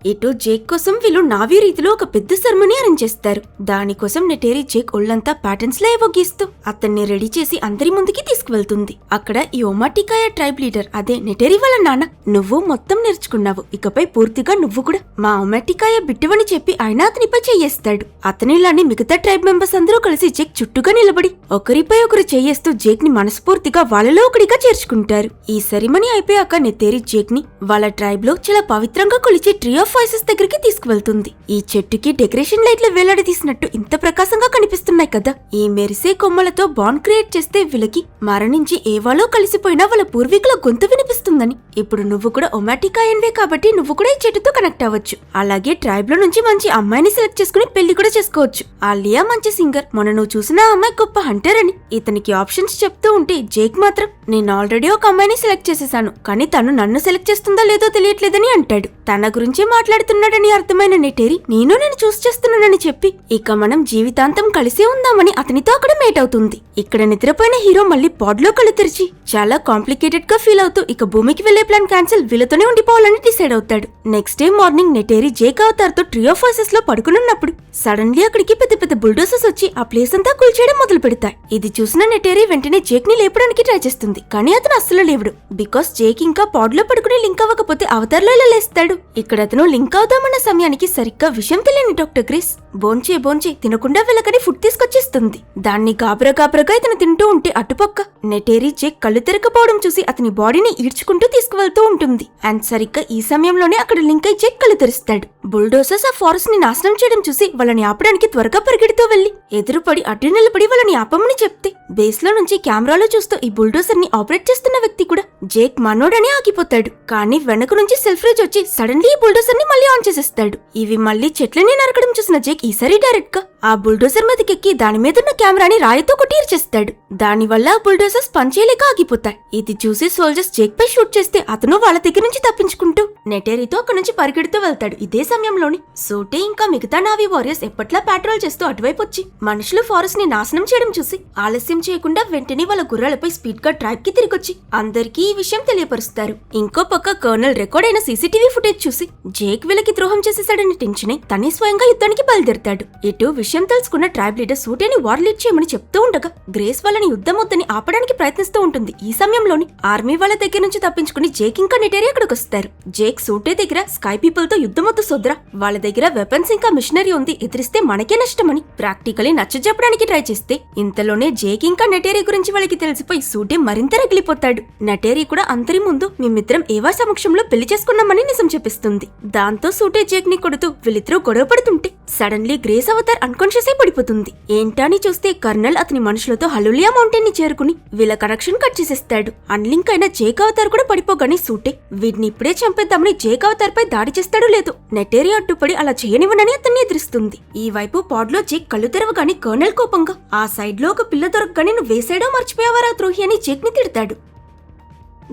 ఇటు జేక్ కోసం వీళ్ళు నావీ రీతిలో ఒక పెద్ద సెరమనీ అరేంజ్ చేస్తారు. దానికోసం నెటేరి జేక్ ఒళ్లంతా ప్యాటర్న్స్ లో ఏవో గీస్తూ అతన్ని రెడీ చేసి అందరి ముందుకి తీసుకువెళ్తుంది. అక్కడ ఈ ఒమాటికాయ ట్రైబ్ లీడర్ అదే నెటేరి వాళ్ళ నాన్న, నువ్వు మొత్తం నేర్చుకున్నావు, ఇకపై పూర్తిగా నువ్వు కూడా మా ఒమాటికాయ బిడ్డవని చెప్పి ఆయన అతనిపై చెయ్యేస్తాడు. అతనిలానే మిగతా ట్రైబ్ మెంబర్స్ అందరూ కలిసి జేక్ చుట్టూగా నిలబడి ఒకరిపై ఒకరు చెయ్యేస్తూ జేక్ ని మనస్ఫూర్తిగా వాళ్ళలో ఒకటిగా చేర్చుకుంటారు. ఈ సెరమనీ అయిపోయాక నెటేరి జేక్ ని వాళ్ళ ట్రైబ్ లో చాలా పవిత్రంగా కొలిచే ట్రీ ఆఫ్ వాయిసెస్ దగ్గరికి తీసుకువెళ్తుంది. ఈ చెట్టుకి డెకరేషన్ లైట్లు వేలాడదీసినట్టు ఇంత ప్రకాశంగా కనిపిస్తున్నాయి కదా, ఈ మెరిసే కొమ్మలతో బాండ్ క్రియేట్ చేస్తే వీళ్ళకి మరణించి ఏవాలో కలిసిపోయినా వాళ్ళ పూర్వీకుల గొంతు వినిపిస్తుందని. ఇప్పుడు నువ్వు కూడా ఒమాటికాయన్వే కాబట్టి నువ్వు కూడా ఈ చెట్టుతో కనెక్ట్ అవ్వచ్చు. అలాగే ట్రైబ్ లో నుంచి మంచి అమ్మాయిని సెలెక్ట్ చేసుకుని పెళ్లి కూడా చేసుకోవచ్చు. ఆ లియా మంచి సింగర్, మొన్న నువ్వు చూసిన ఆ అమ్మాయి గొప్ప హంటర్ అని ఇతనికి ఆప్షన్స్ చెప్తూ ఉంటే జేక్ మాత్రం నేను ఆల్రెడీ ఒక అమ్మాయిని సెలెక్ట్ చేసేసాను, కానీ తను నన్ను సెలెక్ట్ చేస్తుందా లేదో తెలియట్లేదని అంటాడు. తన గురించే మాట్లాడుతున్నాడని అర్థమైన నెటేరి నేను చూస్ చేస్తున్నానని చెప్పి ఇక మనం జీవితాంతం కలిసే ఉందామని అతనితో అక్కడ మేట్ అవుతుంది. ఇక్కడ నిద్రపోయిన హీరో మళ్ళీ పాడ్ లో కళ్ళు తెరిచి చాలా కాంప్లికేటెడ్ గా ఫీల్ అవుతూ ఇక భూమికి వెళ్లే ప్లాన్ క్యాన్సిల్, వీళ్ళతోనే ఉండిపోవాలని డిసైడ్ అవుతాడు. Next day morning Neytiri Jake avatar తో ట్రీ ఆఫ్ వాయిసెస్ లో పడుకునున్నప్పుడు సడన్లీ అక్కడికి పెద్ద పెద్ద బుల్డోసర్స్ వచ్చి ఆ ప్లేస్ అంతా కూల్చేయడం మొదలు పెడతాయి. ఇది చూసిన నెటేరి వెంటనే జేక్ ని లేపడానికి ట్రై చేస్తుంది, కానీ అతను అస్సలు లేవడు. బికాస్ జేక్ ఇంకా పాడ్ లో పడుకుని లింక్ అవ్వకపోతే అవతార్లో ఇలా లేస్తాడు. ఇక్కడ అతను లింక్ అవుదామన్న సమయానికి సరిగ్గా విషయం తెలియని డాక్టర్ క్రిస్ బోంచే తినకుండా వెళ్ళకని ఫుడ్ తీసుకొచ్చేస్తుంది. దాన్ని గాబరగా ఇతను తింటూ ఉంటే అటుపక్క నెటేరి జేక్ కళ్ళు తెరకపోవడం చూసి అతని బాడీని ఈడ్చుకుంటూ తీసుకువెళ్తూ ఉంటుంది. అండ్ సరిగ్గా ఈ సమయంలోనే అక్కడ లింక్ అయి జేక్ కళ్ళు తెరుస్తాడు. బుల్డోసర్స్ ఆ ఫారెస్ట్ ని నాశనం చేయడం చూసి వాళ్ళని ఆపడానికి త్వరగా పరిగెడుతూ వెళ్లి ఎదురుపడి అడ్డు నిలబడి వాళ్ళని ఆపమని చెప్తే బేస్ లో నుంచి కెమెరాలో చూస్తూ ఈ బుల్డోసర్ ని ఆపరేట్ చేస్తున్న వ్యక్తి కూడా జేక్ మనోడని ఆగిపోతాడు. కానీ వెనక నుంచి సెల్ఫ్ రేజ్ వచ్చి సడన్లీ ఈ బుల్డోసర్ ని మళ్ళీ ఆన్ చేసేస్తాడు. ఇవి మళ్ళీ చెట్లని నరకడం చూసిన జేక్ ఈసారి డైరెక్ట్ గా ఆ బుల్డోసర్ మీదకెక్కి దాని మీదున్న కెమెరాని రాయితో కొట్టీర్ చేస్తాడు. దానివల్ల ఆ బుల్డోసర్స్ పనిచేయలేక ఆగిపోతాయి. ఇది చూసి సోల్జర్స్ జేక్ పై షూట్ చేస్తే అతను వాళ్ళ దగ్గర నుంచి తప్పించుకుంటూ నెటేరితో అక్కడి నుంచి పరిగెడుతూ వెళ్తాడు. ఇదే సమయంలోని సోటే ఇంకా మిగతా నావీ వారియర్స్ ఎప్పట్లా పాట్రోల్ చేస్తూ అటువైపు వచ్చి మనుషులు ఫారెస్ట్ ని నాశనం చేయడం చూసి ఆలస్యం చేయకుండా వెంటనే వాళ్ళ గుర్రాలపై స్పీడ్ గా ట్రాక్ కి తిరిగొచ్చి అందరికీ ఈ విషయం తెలియపరుస్తారు. ఇంకో పక్క కర్నల్ రికార్డ్ అయిన సీసీటీవీ ఫుటేజ్ చూసి జేక్ వీళ్ళకి ద్రోహం చేసేసాడని టెన్షన్ అయి తనే స్వయంగా యుద్ధానికి బయలుదేరతాడు. ఇటు విషయం తెలుసుకున్న ట్రైబ్ లీడర్ సూటేని వార్ లీడ్ చేయమని చెప్తూ ఉండగా గ్రేస్ వాళ్ళని యుద్ధం వద్దని ఆపడానికి ప్రయత్నిస్తూ ఉంటుంది. ఈ సమయంలోని ఆర్మీ వాళ్ళ దగ్గర నుంచి తప్పించుకుని జేక్ ఇంకా నెటేరి అక్కడికి వస్తారు. జేక్ సూటే దగ్గర స్కై పీపుల్ తో యుద్ధం వద్దు సోదరా, వాళ్ళ దగ్గర వెపన్స్ ఇంకా మిషనరీ ఉంది, ఎదిరిస్తే మనకే నష్టమని ప్రాక్టికలీ నచ్చజెప్పడానికి ట్రై చేస్తే ఇంతలోనే జేక్ ఇంకా నెటేరి గురించి వాళ్ళకి తెలిసిపోయి సూటే మరింత రగిలిపోతాడు. నెటేరి కూడా అందరి ముందు మేమిద్దరం ఏవా సమక్షంలో పెళ్లి చేసుకున్నామని నిజం చెప్పిస్తుంది. దాంతో సూటే జేక్ ని కొడుతూ వీళ్ళిద్దరూ గొడవ పడుతుంటే సడన్లీ గ్రేస్ అవతార్ అన్కాన్షియస్ అయి పడిపోతుంది. ఏంటని చూస్తే కర్నల్ అతని మనుషులతో హలులియా మౌంటైన్ ని చేరుకుని వీళ్ళ కనెక్షన్ కట్ చేసేస్తాడు. అన్లింక్ అయిన జేక్ అవతార్ కూడా పడిపోగానే సూటే వీడిని ఇప్పుడే చంపేద్దామని జేక్ అవతార్ పై దాడి చేస్తాడో లేదో నెటేరి అడ్డుపడి అలా చేయనివ్వనని అతన్ని ఎదురిస్తుంది. ఈ వైపు పాడ్లో జేక్ కళ్ళు తెరవగానే కర్నల్ కోపంగా ఆ సైడ్ లో ఒక పిల్ల దొరకగానే నువ్వు వేసేయడం మర్చిపోయావరా ద్రోహి అని జేక్ ని తిడతాడు.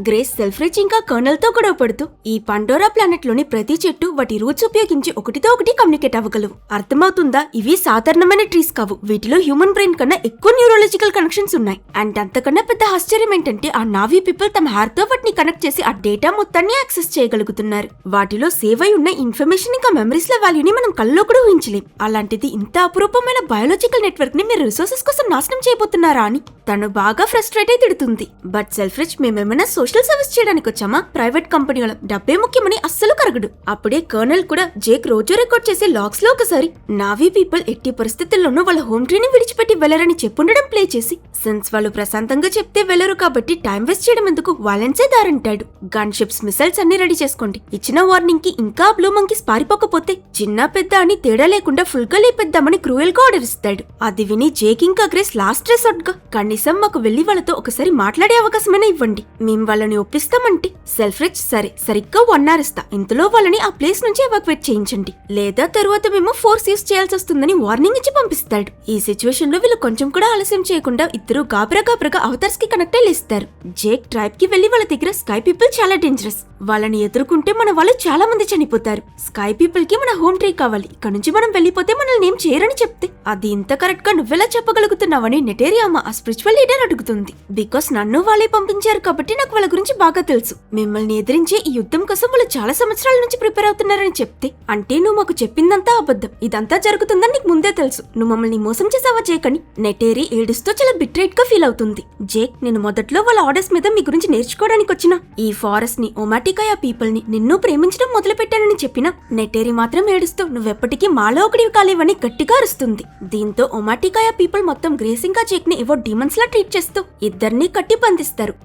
గ్రేస్ సెల్ఫ్ రిచ్ ఇంకా కర్నల్ తో గొడవ పడుతూ ఈ పండోరా ప్లానెట్ లోని ప్రతి చెట్టు వాటి రూట్స్ ఉపయోగించి ఒకటితో ఒకటి కమ్యూనికేట్ అవ్వగలవు. అర్థమవుతుందా? ఇవి సాధారణమైన ట్రీస్ కావు, వీటిలో హ్యూమన్ బ్రెయిన్ కన్నా ఎక్కువ న్యూరాలజికల్ కనెక్షన్స్ ఉన్నాయి. అండ్ అంతకన్నా పెద్ద ఆశ్చర్యం ఏంటంటే ఆ నావీ పీపుల్ తమ హ్యార్ తో వాటిని కనెక్ట్ చేసి ఆ డేటా మొత్తాన్ని యాక్సెస్ చేయగలుగుతున్నారు. వాటిలో సేవ్ అయి ఉన్న ఇన్ఫర్మేషన్ ఇంకా మెమరీస్ ల వాల్యూని మనం కల్లో కూడా ఊహించలేం. అలాంటిది ఇంత అపురూపమైన బయోలాజికల్ నెట్వర్క్ ని మీరు రిసోర్సెస్ కోసం నాశనం చేయబోతున్నారా అని తను బాగా ఫ్రస్ట్రేట్ అయి తిడుతుంది. బట్ సెల్ఫ్ రిచ్ మేమేమైనా సోషల్ సర్వీస్ చేయడానికి వచ్చామా, ప్రైవేట్ కంపెనీ వాళ్ళం డబ్బే ముఖ్యమని అస్సలు కరగడు. అప్పుడే కర్నల్ కూడా జేక్ రోజు రికార్డ్ చేసే లాగ్స్ లో ఒకసారి నావీ పీపుల్ ఎట్టి పరిస్థితుల్లోనూ వాళ్ళ హోమ్ ట్రీని విడిచిపెట్టి వెళ్లరని చెప్పుండడం ప్లే చేసి, సిన్స్ వాళ్ళు ప్రశాంతంగా చెప్తే వెళ్లరు కాబట్టి టైం వేస్ట్ చేయడం ఎందుకు, వాలెన్సే దారంటాడు. గన్ షిప్స్ మిసైల్స్ అన్ని రెడీ చేసుకోండి, ఇచ్చిన వార్నింగ్ కి ఇంకా బ్లూ మంకీస్ పారిపోకపోతే చిన్న పెద్ద అని తేడా లేకుండా ఫుల్ గా లేపేద్దామని క్రూయల్ గా ఆర్డర్ ఇస్తాడు. అది విని జేక్ ఇంకా గ్రేస్ లాస్ట్ రిసార్ట్ గా కనీసం మాకు వెళ్లి వాళ్ళతో ఒకసారి మాట్లాడే అవకాశమైనా ఇవ్వండి, మేం వాళ్ళని ఒప్పిస్తామంటే సెల్ఫ్ రిచ్ సరే సరిగ్గా 1 hour ఇస్తా, ఇంతలో వాళ్ళని ఆ ప్లేస్ నుంచి ఎవాక్యుయేట్ చేయించండి, లేదా తరువాత మేము ఫోర్స్ యూస్ చేయాల్సి వస్తుందని వార్నింగ్ ఇచ్చి పంపిస్తాడు. ఈ సిచ్యువేషన్ లో వీళ్ళు కొంచెం కూడా ఆలస్యం చేయకుండా ఇద్దరు గాబరా అవతార్స్ కి కనెక్ట్ అయ్యేస్తారు. జేక్ ట్రైబ్ కి వెళ్లి వాళ్ళ దగ్గర స్కై పీపుల్ చాలా డేంజరస్, వాళ్ళని ఎదుర్కొంటే మన వాళ్ళు చాలా మంది చనిపోతారు, స్కై పీపుల్ కి మన హోమ్ ట్రీ కావాలి, ఇక్కడ నుంచి మనం వెళ్లిపోతే మనల్ని ఏం చేయరని చెప్తే, అది ఇంత కరెక్ట్ గా నువ్వెలా చెప్పగలుగుతున్నావని నెటేరియమ్మ ఆ స్పిరిచువల్ లీడర్ అడుగుతుంది. బికాస్ నన్ను వాళ్ళే పంపించారు కాబట్టి నాకు వాళ్ళ గురించి బాగా తెలుసు, మిమ్మల్ని ఎదిరించే ఈ యుద్ధం కోసం వాళ్ళు చాలా సంవత్సరాల నుంచి ప్రిపేర్ అవుతున్నారని చెప్తే, అంటే నువ్వు మాకు చెప్పిందంతా అబద్ధం, ఇదంతా జరుగుతుందని నీకు ముందే తెలుసు, నువ్వు మమ్మల్ని మోసం చేసావా జేక్ అని నెటేరి ఏడుస్తూ చాలా బిట్రేట్ గా ఫీల్ అవుతుంది. జేక్, నేను మొదట్లో వాళ్ళ ఆర్డర్స్ మీద మీ గురించి నేర్చుకోవడానికి వచ్చిన ఈ ఫారెస్ట్ ని ఒమాటికాయ పీపుల్ ని నిన్ను ప్రేమించడం మొదలు పెట్టానని చెప్పినా నెటేరి మాత్రం ఏడుస్తూ నువ్వెప్పటికీ మాలో ఒకటివి కాలేవని గట్టిగా అరుస్తుంది. దీంతో ఒమాటికాయ పీపుల్ మొత్తం గ్రేస్ ఇంకా జేక్ ని ఏవో డీమన్స్ లా ట్రీట్ చేస్తూ ఇద్దరిని కట్టి బంధిస్తారు.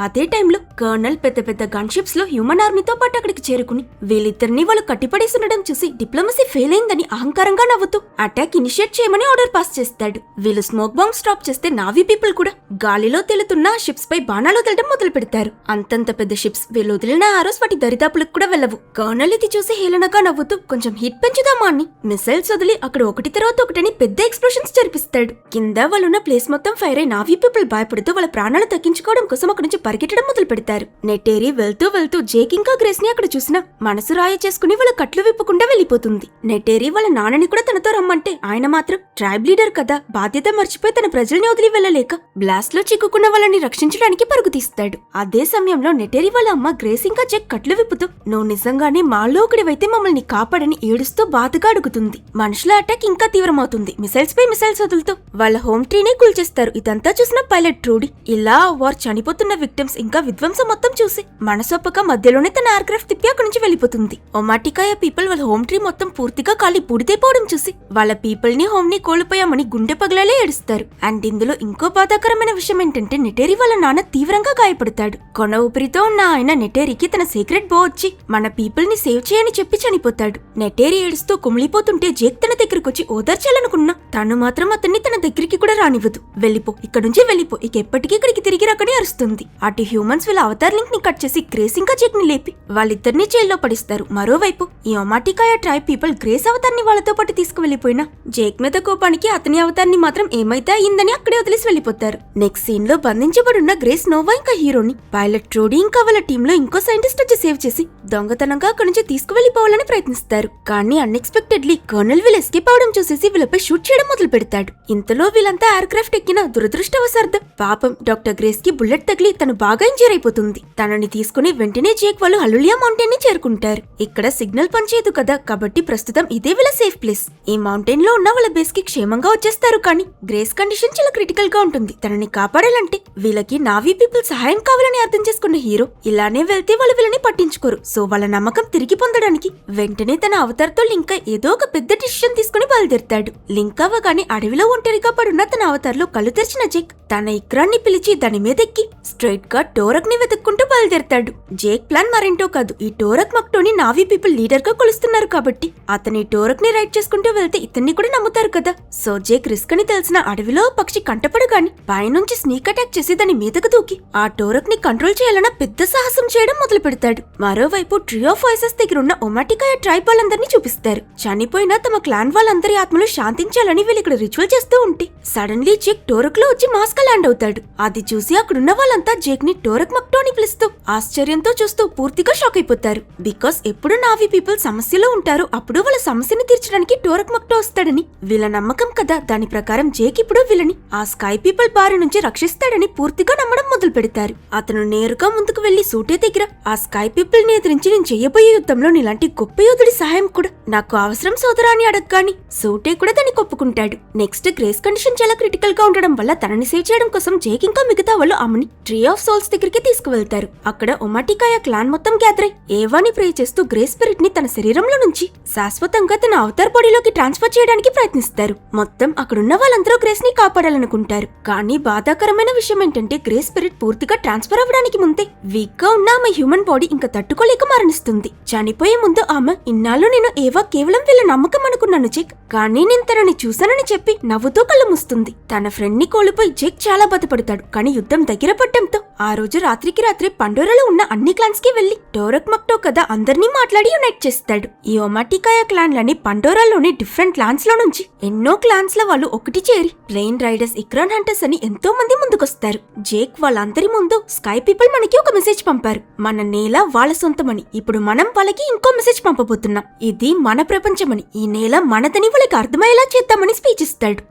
అదే టైంలో కర్నల్ పెద్ద పెద్ద గన్ షిప్స్ లో హ్యూమన్ ఆర్మీతో పాటు అక్కడికి చేరుకుని వీళ్ళిద్దరిని వాళ్ళు కట్టిపడేస్తుండడం చూసి డిప్లొమసీ ఫెయిల్ అయిందని అహంకారంగా నవ్వుతూ అటాక్ ఇనిషియేట్ చేయమని ఆర్డర్ పాస్ చేస్తాడు. వీళ్ళు స్మోక్ బాంబ్ స్టాప్ చేస్తే నావీ పీపుల్ కూడా గాలిలో తేలుతున్న షిప్స్ పై బాణాలు వదలడం మొదలు పెడతారు. అంతంత పెద్ద షిప్స్ వీళ్ళు వదిలిన ఆరోస్ వాటి దరిదాపులకు కూడా వెళ్ళవు. కర్నల్ ఇది చూసి హేళనగా నవ్వుతూ కొంచెం హీట్ పెంచుదామా అని మిసైల్స్ వదిలి అక్కడ ఒకటి తర్వాత ఒకటని పెద్ద ఎక్స్ప్లోషన్స్ జరిపిస్తాడు. కింద వాళ్ళున్న ప్లేస్ మొత్తం ఫైర్ అయి నావీ పీపుల్ భయపడుతూ వాళ్ళ ప్రాణాలు తగ్గించుకోవడం కోసం అక్కడి నుంచి పరిగెట్టడం మొదలు పెడతారు. నెటేరి వెళ్తూ జేక్ ఇంకా గ్రేస్ ని అక్కడ చూసినా మనసు రాయ చేసుకుని వాళ్ళ కట్లు విప్పకుండా వెళ్లిపోతుంది. నెటేరి వాళ్ళ నాన్నని కూడా తనతో రమ్మంటే ఆయన మాత్రం ట్రైబ్ లీడర్ కదా, బాధ్యత మర్చిపోయి తన ప్రజల్ని వదిలి వెళ్లలేక బ్లాస్ట్ లో చిక్కుకున్న వాళ్ళని రక్షించడానికి పరుగు తీస్తాడు. అదే సమయంలో నెటేరి వాళ్ళ అమ్మ గ్రేస్ ఇంకా జేక్ కట్లు విప్పుతూ నువ్వు నిజంగానే మాలో ఒకడివైతే మమ్మల్ని కాపాడని ఏడుస్తూ బాధగా అడుగుతుంది. మనుషుల అటాక్ ఇంకా తీవ్రమవుతుంది. మిసైల్స్ పై మిసైల్స్ వదులుతూ వాళ్ళ హోమ్ ట్రీనే కూల్చేస్తారు. ఇదంతా చూసిన పైలట్ ట్రూడీ ఇలా వార్ చనిపోతున్న విక్టిమ్స్ ఇంకా విధ్వంసం మొత్తం చూసి మనసొప్పక మధ్యలోనే తన ఎయిర్క్రాఫ్ట్ తిప్పి అక్కడి నుంచి వెళ్లిపోతుంది. ఒమాటికాయ పీపుల్ వాళ్ళ హోమ్ ట్రీ మొత్తం పూర్తిగా కాలి బూడిదైపోవడం చూసి వాళ్ళ పీపుల్ ని హోమ్ ని కోల్పోయామని గుండె పగలాలే ఏడుస్తారు. అండ్ ఇందులో ఇంకో బాధాకరమైన విషయం ఏంటంటే నెటేరి వాళ్ళ నాన్న తీవ్రంగా గాయపడతాడు. కొన ఊపిరితో ఉన్న ఆయన నెటేరికి తన సీక్రెట్ బో వచ్చి మన పీపుల్ ని సేవ్ చేయని చెప్పి చనిపోతాడు. నెటేరి ఏడుస్తూ కుమిలిపోతుంటే జేక్ తన దగ్గరకు వచ్చి ఓదార్చాలనుకున్నా తను మాత్రం అతన్ని తన దగ్గరికి కూడా రానివ్వదు. వెళ్ళిపో, ఇక్కడ నుంచి వెళ్ళిపో, ఇక ఎప్పటికీ ఇక్కడికి తిరిగి రాకని అరుస్తుంది. అటు హ్యూమన్స్ వీళ్ళ అవతార్ లింక్ ని కట్ చేసి గ్రేస్ ఇంకా జేక్ ని లేపి వాళ్ళిద్దరిని జైల్లో పడిస్తారు. మరోవైపు ఈ ఒమాటికాయ ట్రైబ్ పీపుల్ గ్రేస్ అవతార్ని వాళ్ళతో పాటు తీసుకువెళ్లిపోయినా జేక్ మీద కోపానికి అతని అవతార్ని మాత్రం ఏమైతే అయిందని అక్కడే వదిలేసి వెళ్లిపోతారు. నెక్స్ట్ సీన్ లో బంధించబడున్న గ్రేస్ నోవా ఇంకా హీరోని పైలట్ ట్రూడీ ఇంకా వాళ్ళ టీమ్ లో ఇంకో సైంటిస్ట్ వచ్చి సేవ్ చేసి దొంగతనంగా అక్కడి నుంచి తీసుకువెళ్లిపోవాలని ప్రయత్నిస్తారు. కానీ అన్ఎక్స్పెక్టెడ్లీ కర్నల్ వీళ్ళు ఎస్కేప్ అవడం చూసేసి వీళ్ళపై షూట్ చేయడం మొదలు పెడతాడు. ఇంతలో వీళ్ళంతా ఎయిర్క్రాఫ్ట్ ఎక్కిన దురదృష్టవశార్థం పాపం డాక్టర్ గ్రేస్ కి బుల్లెట్ తగిలి తను బాగా ఇంజూర్ అయిపోతుంది. తనని తీసుకుని వెంటనే జేక్ వాళ్ళు హలులియా మౌంటైన్ ని చేరుకుంటారు. ఇక్కడ సిగ్నల్ పనిచేయదు కదా కాబట్టి ప్రస్తుతం ఇదే వీళ్ళ సేఫ్ ప్లేస్. ఈ మౌంటైన్ లో ఉన్న వాళ్ళ బేస్ కి క్షేమంగా వచ్చేస్తారు. కానీ గ్రేస్ కండిషన్ చాలా క్రిటికల్ గా ఉంటుంది. తనని కాపాడాలంటే వీళ్ళకి నావీ పీపుల్ సహాయం కావాలని అర్థం చేసుకున్న హీరో ఇలానే వెళ్తే వాళ్ళు వీళ్ళని పట్టించుకోరు. సో వాళ్ళ నమ్మకం తిరిగి పొందడానికి వెంటనే తన అవతార్ తో లింక్ ఏదో ఒక పెద్ద డిసిషన్ తీసుకుని బయలుదేరతాడు. లింక్ అవ్వగానే అడవిలో ఒంటరిగా పడున్న తన అవతార్ లో కళ్ళు తెరిచిన జేక్ తన ఇక్రాన్ని పిలిచి దాని మీదెక్కి స్ట్రైట్ గా టోరక్ ని వెతుక్కుంటూ బయలుదేరతాడు. జేక్ ప్లాన్ మరేంటో కాదు, ఈ టోరక్ మక్టోని నావీ పీపుల్ లీడర్ గా కొలుస్తున్నారు కాబట్టి అతని టోరక్ ని రైడ్ చేసుకుంటూ వెళ్తే ఇతన్ని కూడా నమ్ముతారు కదా. సో జేక్ రిస్క్ అని తెలిసిన అడవిలో పక్షి కంటపడగాని పైనుంచి స్నీక్ అటాక్ చేసి దాని మీదకు దూకి ఆ టోరక్ ని కంట్రోల్ చేయాలన్న పెద్ద సాహసం చేయడం మొదలు పెడతాడు. మరోవైపు ట్రీ ఆఫ్ వాయిసెస్ దగ్గర ఉన్న ఒమాటికాయ ట్రైబ్ వాళ్ళందరినీ చూపిస్తారు. చనిపోయిన తమ క్లాన్ వాళ్ళందరి ఆత్మలు శాంతించాలని వీళ్ళు ఇక్కడ రిచువల్ చేస్తూ ఉంటే సడన్లీ జేక్ టోరక్ లో వచ్చి మాస్క్ ల్యాండ్ అవుతాడు. అది చూసి అక్కడున్న వాళ్ళంతా జేక్ ని టోరక్ మక్టోని పిలుస్తూ ఆశ్చర్యంతో చూస్తూ పూర్తిగా షాక్ అయిపోతారు. బికాస్ ఎప్పుడు నావీ పీపుల్ సమస్యలో ఉంటారో అప్పుడు వాళ్ళ సమస్యని తీర్చడానికి టోరక్ మక్టో వస్తాడని వీళ్ళ నమ్మకం కదా. దాని ప్రకారం జేక్ ఇప్పుడు వీళ్ళని ఆ స్కై పీపుల్ బారి నుంచి రక్షిస్తాడని పూర్తిగా నమ్మడం మొదలు పెడతారు. అతను నేరుగా ముందుకు వెళ్లి సూటే దగ్గర ఆ స్కై పీపుల్ ని ఎదిరించి నేను చెయ్యబోయే యుద్ధంలో నీలాంటి గొప్ప యోధుడి సహాయం కూడా నాకు అవసరం సోదరా అని అడగగాని సూటే కూడా దాన్ని ఒప్పుకుంటాడు. నెక్స్ట్ గ్రేస్ కండిషన్ చాలా క్రిటికల్ గా ఉండడం వల్ల తనని సేవ్ చేయడం కోసం జేక్ ఇంకా మిగతా వాళ్ళు ఆమెని ట్రీ ఆఫ్ ఆఫ్ సోల్స్ దగ్గరికి తీసుకువెళ్తారు. అక్కడ ఒమాటికాయ క్లాన్ మొత్తం గ్యాదర్ అయి ఏవాని ప్రే చేస్తూ గ్రే స్పిరిట్ ని తన శరీరంలో నుంచి శాశ్వతంగా తన అవతార్ బాడీలోకి ట్రాన్స్ఫర్ చేయడానికి ప్రయత్నిస్తారు. మొత్తం అక్కడున్న వాళ్ళందరూ గ్రేస్ ని కాపాడాలనుకుంటారు. కానీ బాధాకరమైన విషయం ఏంటంటే గ్రే స్పిరిట్ పూర్తిగా ట్రాన్స్ఫర్ అవ్వడానికి ముందే వీక్ గా ఉన్న ఆమె హ్యూమన్ బాడీ ఇంకా తట్టుకోలేక మరణిస్తుంది. చనిపోయే ముందు ఆమె, ఇన్నాళ్ళు నేను ఏవా కేవలం వీళ్ళ నమ్మకం అనుకున్నాను జేక్, కానీ నేను తనని చూశానని చెప్పి నవ్వుతూ కళ్ళు మూస్తుంది. తన ఫ్రెండ్ ని కోల్పోయి జేక్ చాలా బాధపడతాడు. కానీ యుద్ధం దగ్గర పడ్డంతో ఆ రోజు రాత్రికి రాత్రి పండోరాలో ఉన్న అన్ని క్లాన్స్ కి వెళ్లి డోరక్ మక్టో కథ అందరినీ మాట్లాడి యునైట్ చేస్తాడు. ఈ ఒమాటికాయ క్లాన్ లని పండోరాలోని డిఫరెంట్ క్లాన్స్ లో నుంచి ఎన్నో క్లాన్స్ ల వాళ్ళు ఒకటి చేరి రెయిన్ రైడర్స్, ఇక్రాన్ హంటర్స్ అని ఎంతో మంది ముందుకొస్తారు. జేక్ వాళ్ళందరి ముందు స్కై పీపుల్ మనకి ఒక మెసేజ్ పంపారు, మన నేల వాళ్ళ సొంతమని. ఇప్పుడు మనం వాళ్ళకి ఇంకో మెసేజ్ పంపబోతున్నాం, ఇది మన ప్రపంచమని, ఈ నేల మనదని వాళ్ళకి అర్థమయ్యేలా చేద్దామని స్పీచ్ ఇస్తాడు.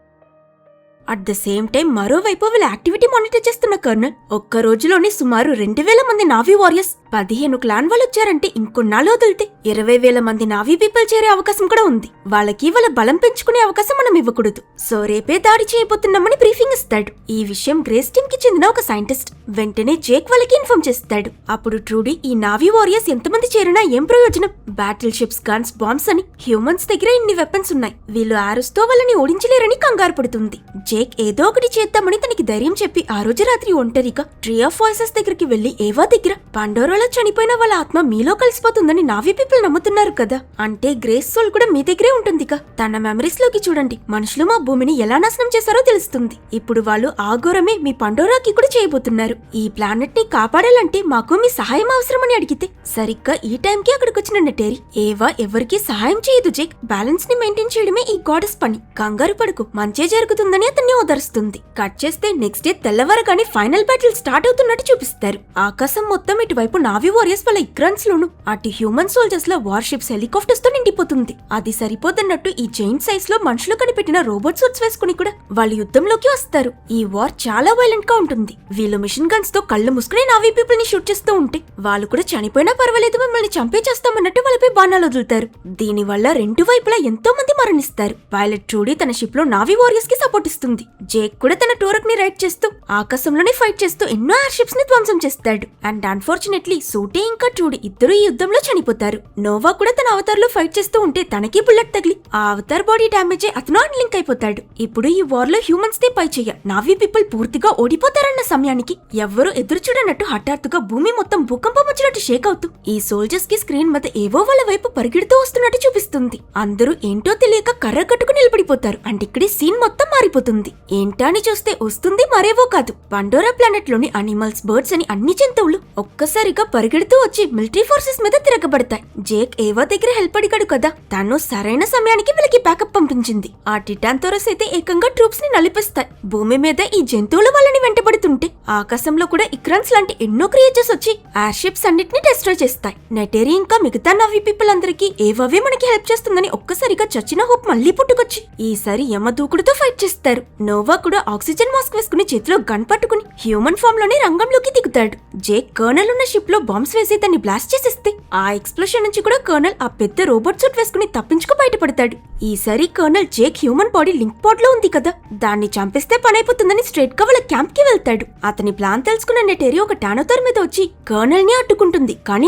అట్ ద సేమ్ టైం మరోవైపు వీళ్ళ యాక్టివిటీ మానిటర్ చేస్తున్న కర్నల్ ఒక్క రోజులోనే సుమారు 2000 మంది నావీ వారియర్స్, 15 క్లాన్ వాళ్ళు వచ్చారంటే ఇంకొన్నాళ్ళు వదిలితే 20,000 మంది నావీ పీపుల్ చేరే అవకాశం కూడా ఉంది. వాళ్ళకి వాళ్ళ బలం పెంచుకునే అవకాశం మనం ఇవ్వకూడదు. సో రేపే దాడి చేయబోతున్నామని బ్రీఫింగ్ ఇస్తాడు. ఈ విషయం గ్రేస్ టీమ్ కి చెందిన ఒక సైంటిస్ట్ వెంటనే జేక్ వాళ్ళకి ఇన్ఫార్మ్ చేస్తాడు. అప్పుడు ట్రూడీ, ఈ నావీ వారియర్స్ ఎంతమంది చేరినా ఏం ప్రయోజనం, బ్యాటిల్ షిప్స్, గన్స్, బాంబ్స్ అని హ్యూమన్స్ దగ్గర ఇన్ని వెపన్స్ ఉన్నాయి, వీళ్ళు ఆరోస్ తో వాళ్ళని ఓడించలేరని కంగారు పడుతుంది. జేక్ ఏదో ఒకటి చేద్దామని తనకి ధైర్యం చెప్పి ఆ రోజు రాత్రి ఒంటరిగా ట్రీ ఆఫ్ వాయిసెస్ దగ్గరికి వెళ్లి ఏవా దగ్గర పండోరాలో చనిపోయిన వాళ్ళ ఆత్మ మీలో కలిసిపోతుందని నావీ పీపుల్ నమ్ముతున్నారు కదా, అంటే గ్రేస్ సోల్ కూడా మీ దగ్గరే ఉంటుందిగా, తన మెమరీస్ లోకి చూడండి, మనుషులు మా భూమిని ఎలా నాశనం చేశారో తెలుస్తుంది. ఇప్పుడు వాళ్ళు ఆ ఘోరమే మీ పండోరాకి కూడా చేయబోతున్నారు. ఈ ప్లానెట్ ని కాపాడాలంటే మాకు మీ సహాయం అవసరమని అడిగితే సరిగ్గా ఈ టైంకి అక్కడికి వచ్చిన నెటేరి, ఏవా ఎవరికి సహాయం చేయదు జేక్, బ్యాలెన్స్ ని మెయింటైన్ చేయడమే ఈ గాడెస్ పని, కంగారు పడుకు, మంచే జరుగుతుందని అతన్ని ఓదరుస్తుంది. కట్ చేస్తే నెక్స్ట్ డే తెల్లవారగానే ఫైనల్ బ్యాటిల్ స్టార్ట్ అవుతున్నట్టు చూపిస్తారు. ఆకాశం మొత్తం ఇటువైపు నావీ వారియర్స్ వాళ్ళ ఇక్రాన్స్ లోను, అటు హ్యూమన్ సోల్జర్స్ లో వార్షిప్స్, హెలికాప్టర్స్ తో నిండిపోతుంది. అది సరిపోతున్నట్టు ఈ జైంట్ సైజ్ లో మనుషులు కనిపెట్టిన రోబోట్ సూట్స్ వేసుకుని కూడా వాళ్ళు యుద్ధంలోకి వస్తారు. ఈ వార్ చాలా వైలెంట్ గా ఉంటుంది. వీళ్ళు మిషన్ గన్స్ తో కళ్ళు ముసుకుని నావీ పీపుల్ ని షూట్ చేస్తూ ఉంటే వాళ్ళు కూడా చనిపోయినా పర్వాలేదు, మిమ్మల్ని చంపేచేస్తామన్నట్టు వాళ్ళపై బాణాలు వదులుతారు. దీనివల్ల రెండు వైపులా ఎంతో మంది మరణిస్తారు. పైలట్ ట్రూడీ తన షిప్ లో నావీ వారియర్స్ కి సపోర్ట్ ఇస్తుంది. జేక్ కూడా తన టోరక్ ని రైడ్ చేస్తూ ఆకాశంలోనే ఫైట్ చేస్తూ ఎన్నో ఎయిర్ షిప్స్ ని ధ్వంసం చేస్తాడు. అండ్ అన్ఫార్చునేట్లీ సూటీ ఇంకా ట్రూడీ ఇద్దరు ఈ యుద్ధంలో చనిపోతారు. నోవా కూడా తన అవతార్ లో ఫైట్ చేస్తూ ఉంటే తనకి బుల్లెట్ తగిలి ఆ అవతార్ బాడీ డ్యామేజ్ అయి అతను అన్లింక్ అయిపోతాడు. ఇప్పుడు ఈ వార్ లో హ్యూమన్స్ దే పై చెయ్య, నావీ పీపుల్ పూర్తిగా ఓడిపోతారన్న సమయానికి ఎవ్వరూ ఎదురు చూడనట్టు హఠాత్తుగా భూమి మొత్తం భూకంపం వచ్చినట్టు షేక్ అవుతూ ఈ సోల్జర్స్ కి స్క్రీన్ మీద ఏవో వాళ్ళ వైపు పరిగెడుతూ వస్తున్నట్టు చూపిస్తుంది. అందరూ ఏంటో తెలియక కర్ర కట్టుకు నిలబడిపోతారు. అండ్ ఇక్కడే సీన్ మొత్తం మారిపోతుంది. ఏంటా అని చూస్తే వస్తుంది మరేవో కాదు, పండోరా ప్లానెట్ లోని అనిమల్స్, బర్డ్స్ అని అన్ని జంతువులు ఒక్కసారిగా పరిగెడుతూ వచ్చి మిలిటరీ ఫోర్సెస్ మీద తిరగబడతాయి. జేక్ ఏవా దగ్గర హెల్ప్ అడిగాడు కదా, తను సరైన సమయానికి వీళ్ళకి బ్యాకప్ పంపించింది. ఆ టిటాన్తోరస్ అయితే ఏకంగా ట్రూప్స్ ని నలిపిస్తాయి. భూమి మీద ఈ జంతువులు వాళ్ళని వెంటబడుతుంటే ఆకాశంలో కూడా ఇక్రాన్స్ లాంటి ఎన్నో క్రియేచర్స్ వచ్చి ఎయిర్ షిప్స్ అన్నిటిని డిస్ట్రాయ్ చేస్తాయి. నెటేరి ఇంకా మిగతా నావీ పీపుల్ అందరికీ ఏవావే మనకి హెల్ప్ చేస్తుందని ఒక్కసారిగా చచ్చిన హోప్ మళ్లీ పుట్టుకొచ్చి ఈసారి యమదూకుడుతో ఫైట్ చేస్తారు. నోవా కూడా ఆక్సిజన్ మాస్క్ వేసుకుని చేతిలో గన్ పట్టుకుని హ్యూమన్ ఫామ్ లోనే రంగంలోకి దిగుతాడు. జేక్ కర్నల్ ఉన్న షిప్ లో బాంబ్స్ వేసి దాన్ని బ్లాస్ట్ చేసేస్తే ఆ ఎక్స్ప్లోషన్ నుంచి కూడా కర్నల్ ఆ పెద్ద రోబోట్ సూట్ వేసుకుని తప్పించుకు బయటపడతాడు. ఈసారి colonel Jake human body link pod లో ఉంది కదా, దాన్ని చంపేస్తే పనైపోతుందని స్ట్రైట్ గా వాళ్ళ క్యాంప్ కి వెళ్తాడు. అతని ప్లాన్ తెలుసుకున్న నెటేరి ఒక టానోథర్ మీద వచ్చి కర్నల్ ని అడ్డుకుంటుంది. కానీ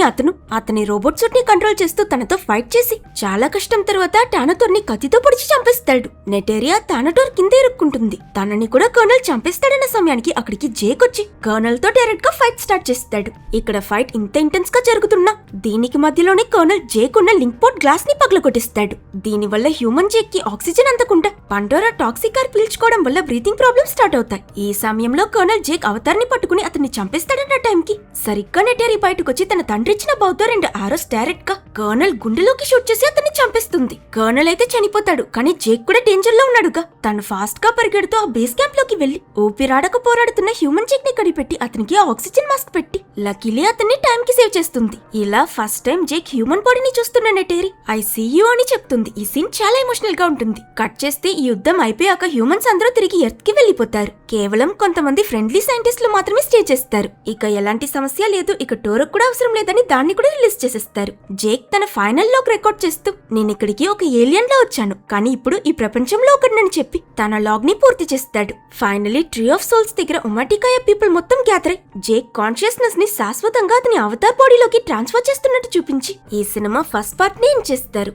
అతని రోబోట్ సూట్ ని కంట్రోల్ చేస్తూ తనతో ఫైట్ చేసి చాలా కష్టం తర్వాత టానోథర్ ని కత్తితో పొడిచి చంపేస్తాడు. నెటేరి ఆ టానోథర్ కింద ఇరుక్కుంటుంది. తనని కూడా కర్నల్ చంపేస్తాడన్న సమయానికి అక్కడికి జేక్ వచ్చి కర్నల్ తో డైరెక్ట్ గా ఫైట్ స్టార్ట్ చేస్తాడు. ఇక్కడ ఫైట్ ఇంత ఇంటెన్స్ గా జరుగుతున్నా దీనికి మధ్యలోనే కర్నల్ జేక్ ఉన్న లింక్ పోర్ట్ గ్లాస్ ని పగలగొట్టేస్తాడు. దీనివల్ల హ్యూమన్ జేక్ కి ఆక్సిజన్ అందకుండా పండోరా టాక్సిక్ ఎయిర్ పీల్చుకోవడం వల్ల బ్రీతింగ్ ప్రాబ్లమ్ స్టార్ట్ అవుతాయి. ఈ సమయంలో కర్నల్ జేక్ అవతార్ ని పట్టుకుని అతన్ని చంపేస్తాడన్న టైంకి సరిగ్గా నెటేరి బయటకొచ్చి తన తండ్రి ఇచ్చిన బౌతో 2 ఆరోస్ డైరెక్ట్ గా కర్నల్ గుండెలోకి షూట్ చేసి అతన్ని చంపేస్తుంది. కర్నల్ అయితే చనిపోతాడు. కానీ జేక్ కూడా డేంజర్ లో ఉన్నాడుగా. తను ఫాస్ట్ గా పరిగెడుతూ ఆ బేస్ క్యాంప్ లోకి వెళ్లి ఊపిరాడక పోరాడుతున్న హ్యూమన్ జేక్ ని కడిపెట్టి అతనికి ఆక్సిజన్ మాస్క్ పెట్టి లక్కీలీ అతన్ని టైం కి సేవ్ చేస్తుంది. ఇలా ఫస్ట్ టైం జేక్ హ్యూమన్ బాడీని చూస్తున్నాడు టేరీ. ఐ సీ యూ అని చెప్తుంది. ఈ సీన్ చాలా ఎమోషనల్ గా ఉంటుంది. కట్ చేస్తే ఈ యుద్ధం అయిపోయాక హ్యూమన్స్ అందరూ తిరిగి ఎర్త్ కి వెళ్లిపోతారు. కేవలం కొంతమంది ఫ్రెండ్లీ సైంటిస్టులు మాత్రమే స్టే చేస్తారు. ఇక ఎలాంటి సమస్య లేదు, ఇక టోరకు కూడా అవసరం లేదని దాన్ని కూడా రిలీజ్ చేసేస్తారు. జేక్ తన ఫైనల్ లాగ్ రికార్డ్ చేస్తూ, నేనిక్కడికి ఒక ఏలియన్ లా వచ్చాను, కానీ ఇప్పుడు ఈ ప్రపంచంలో ఒకటినని చెప్పి తన లాగ్ ని పూర్తి చేస్తాడు. ఫైనలీ ట్రీ ఆఫ్ సోల్స్ దగ్గర ఉమాటికాయ పీపుల్ మొత్తం గ్యాదర్ అయి జేక్ కాన్షియస్నెస్ ని శాశ్వతంగా అతని అవతార్ బాడీలోకి ట్రాన్స్ఫర్ చేస్తున్నట్టు చూపించి ఈ సినిమా ఫస్ట్ పార్ట్ ని ఎండ్ చేస్తారు.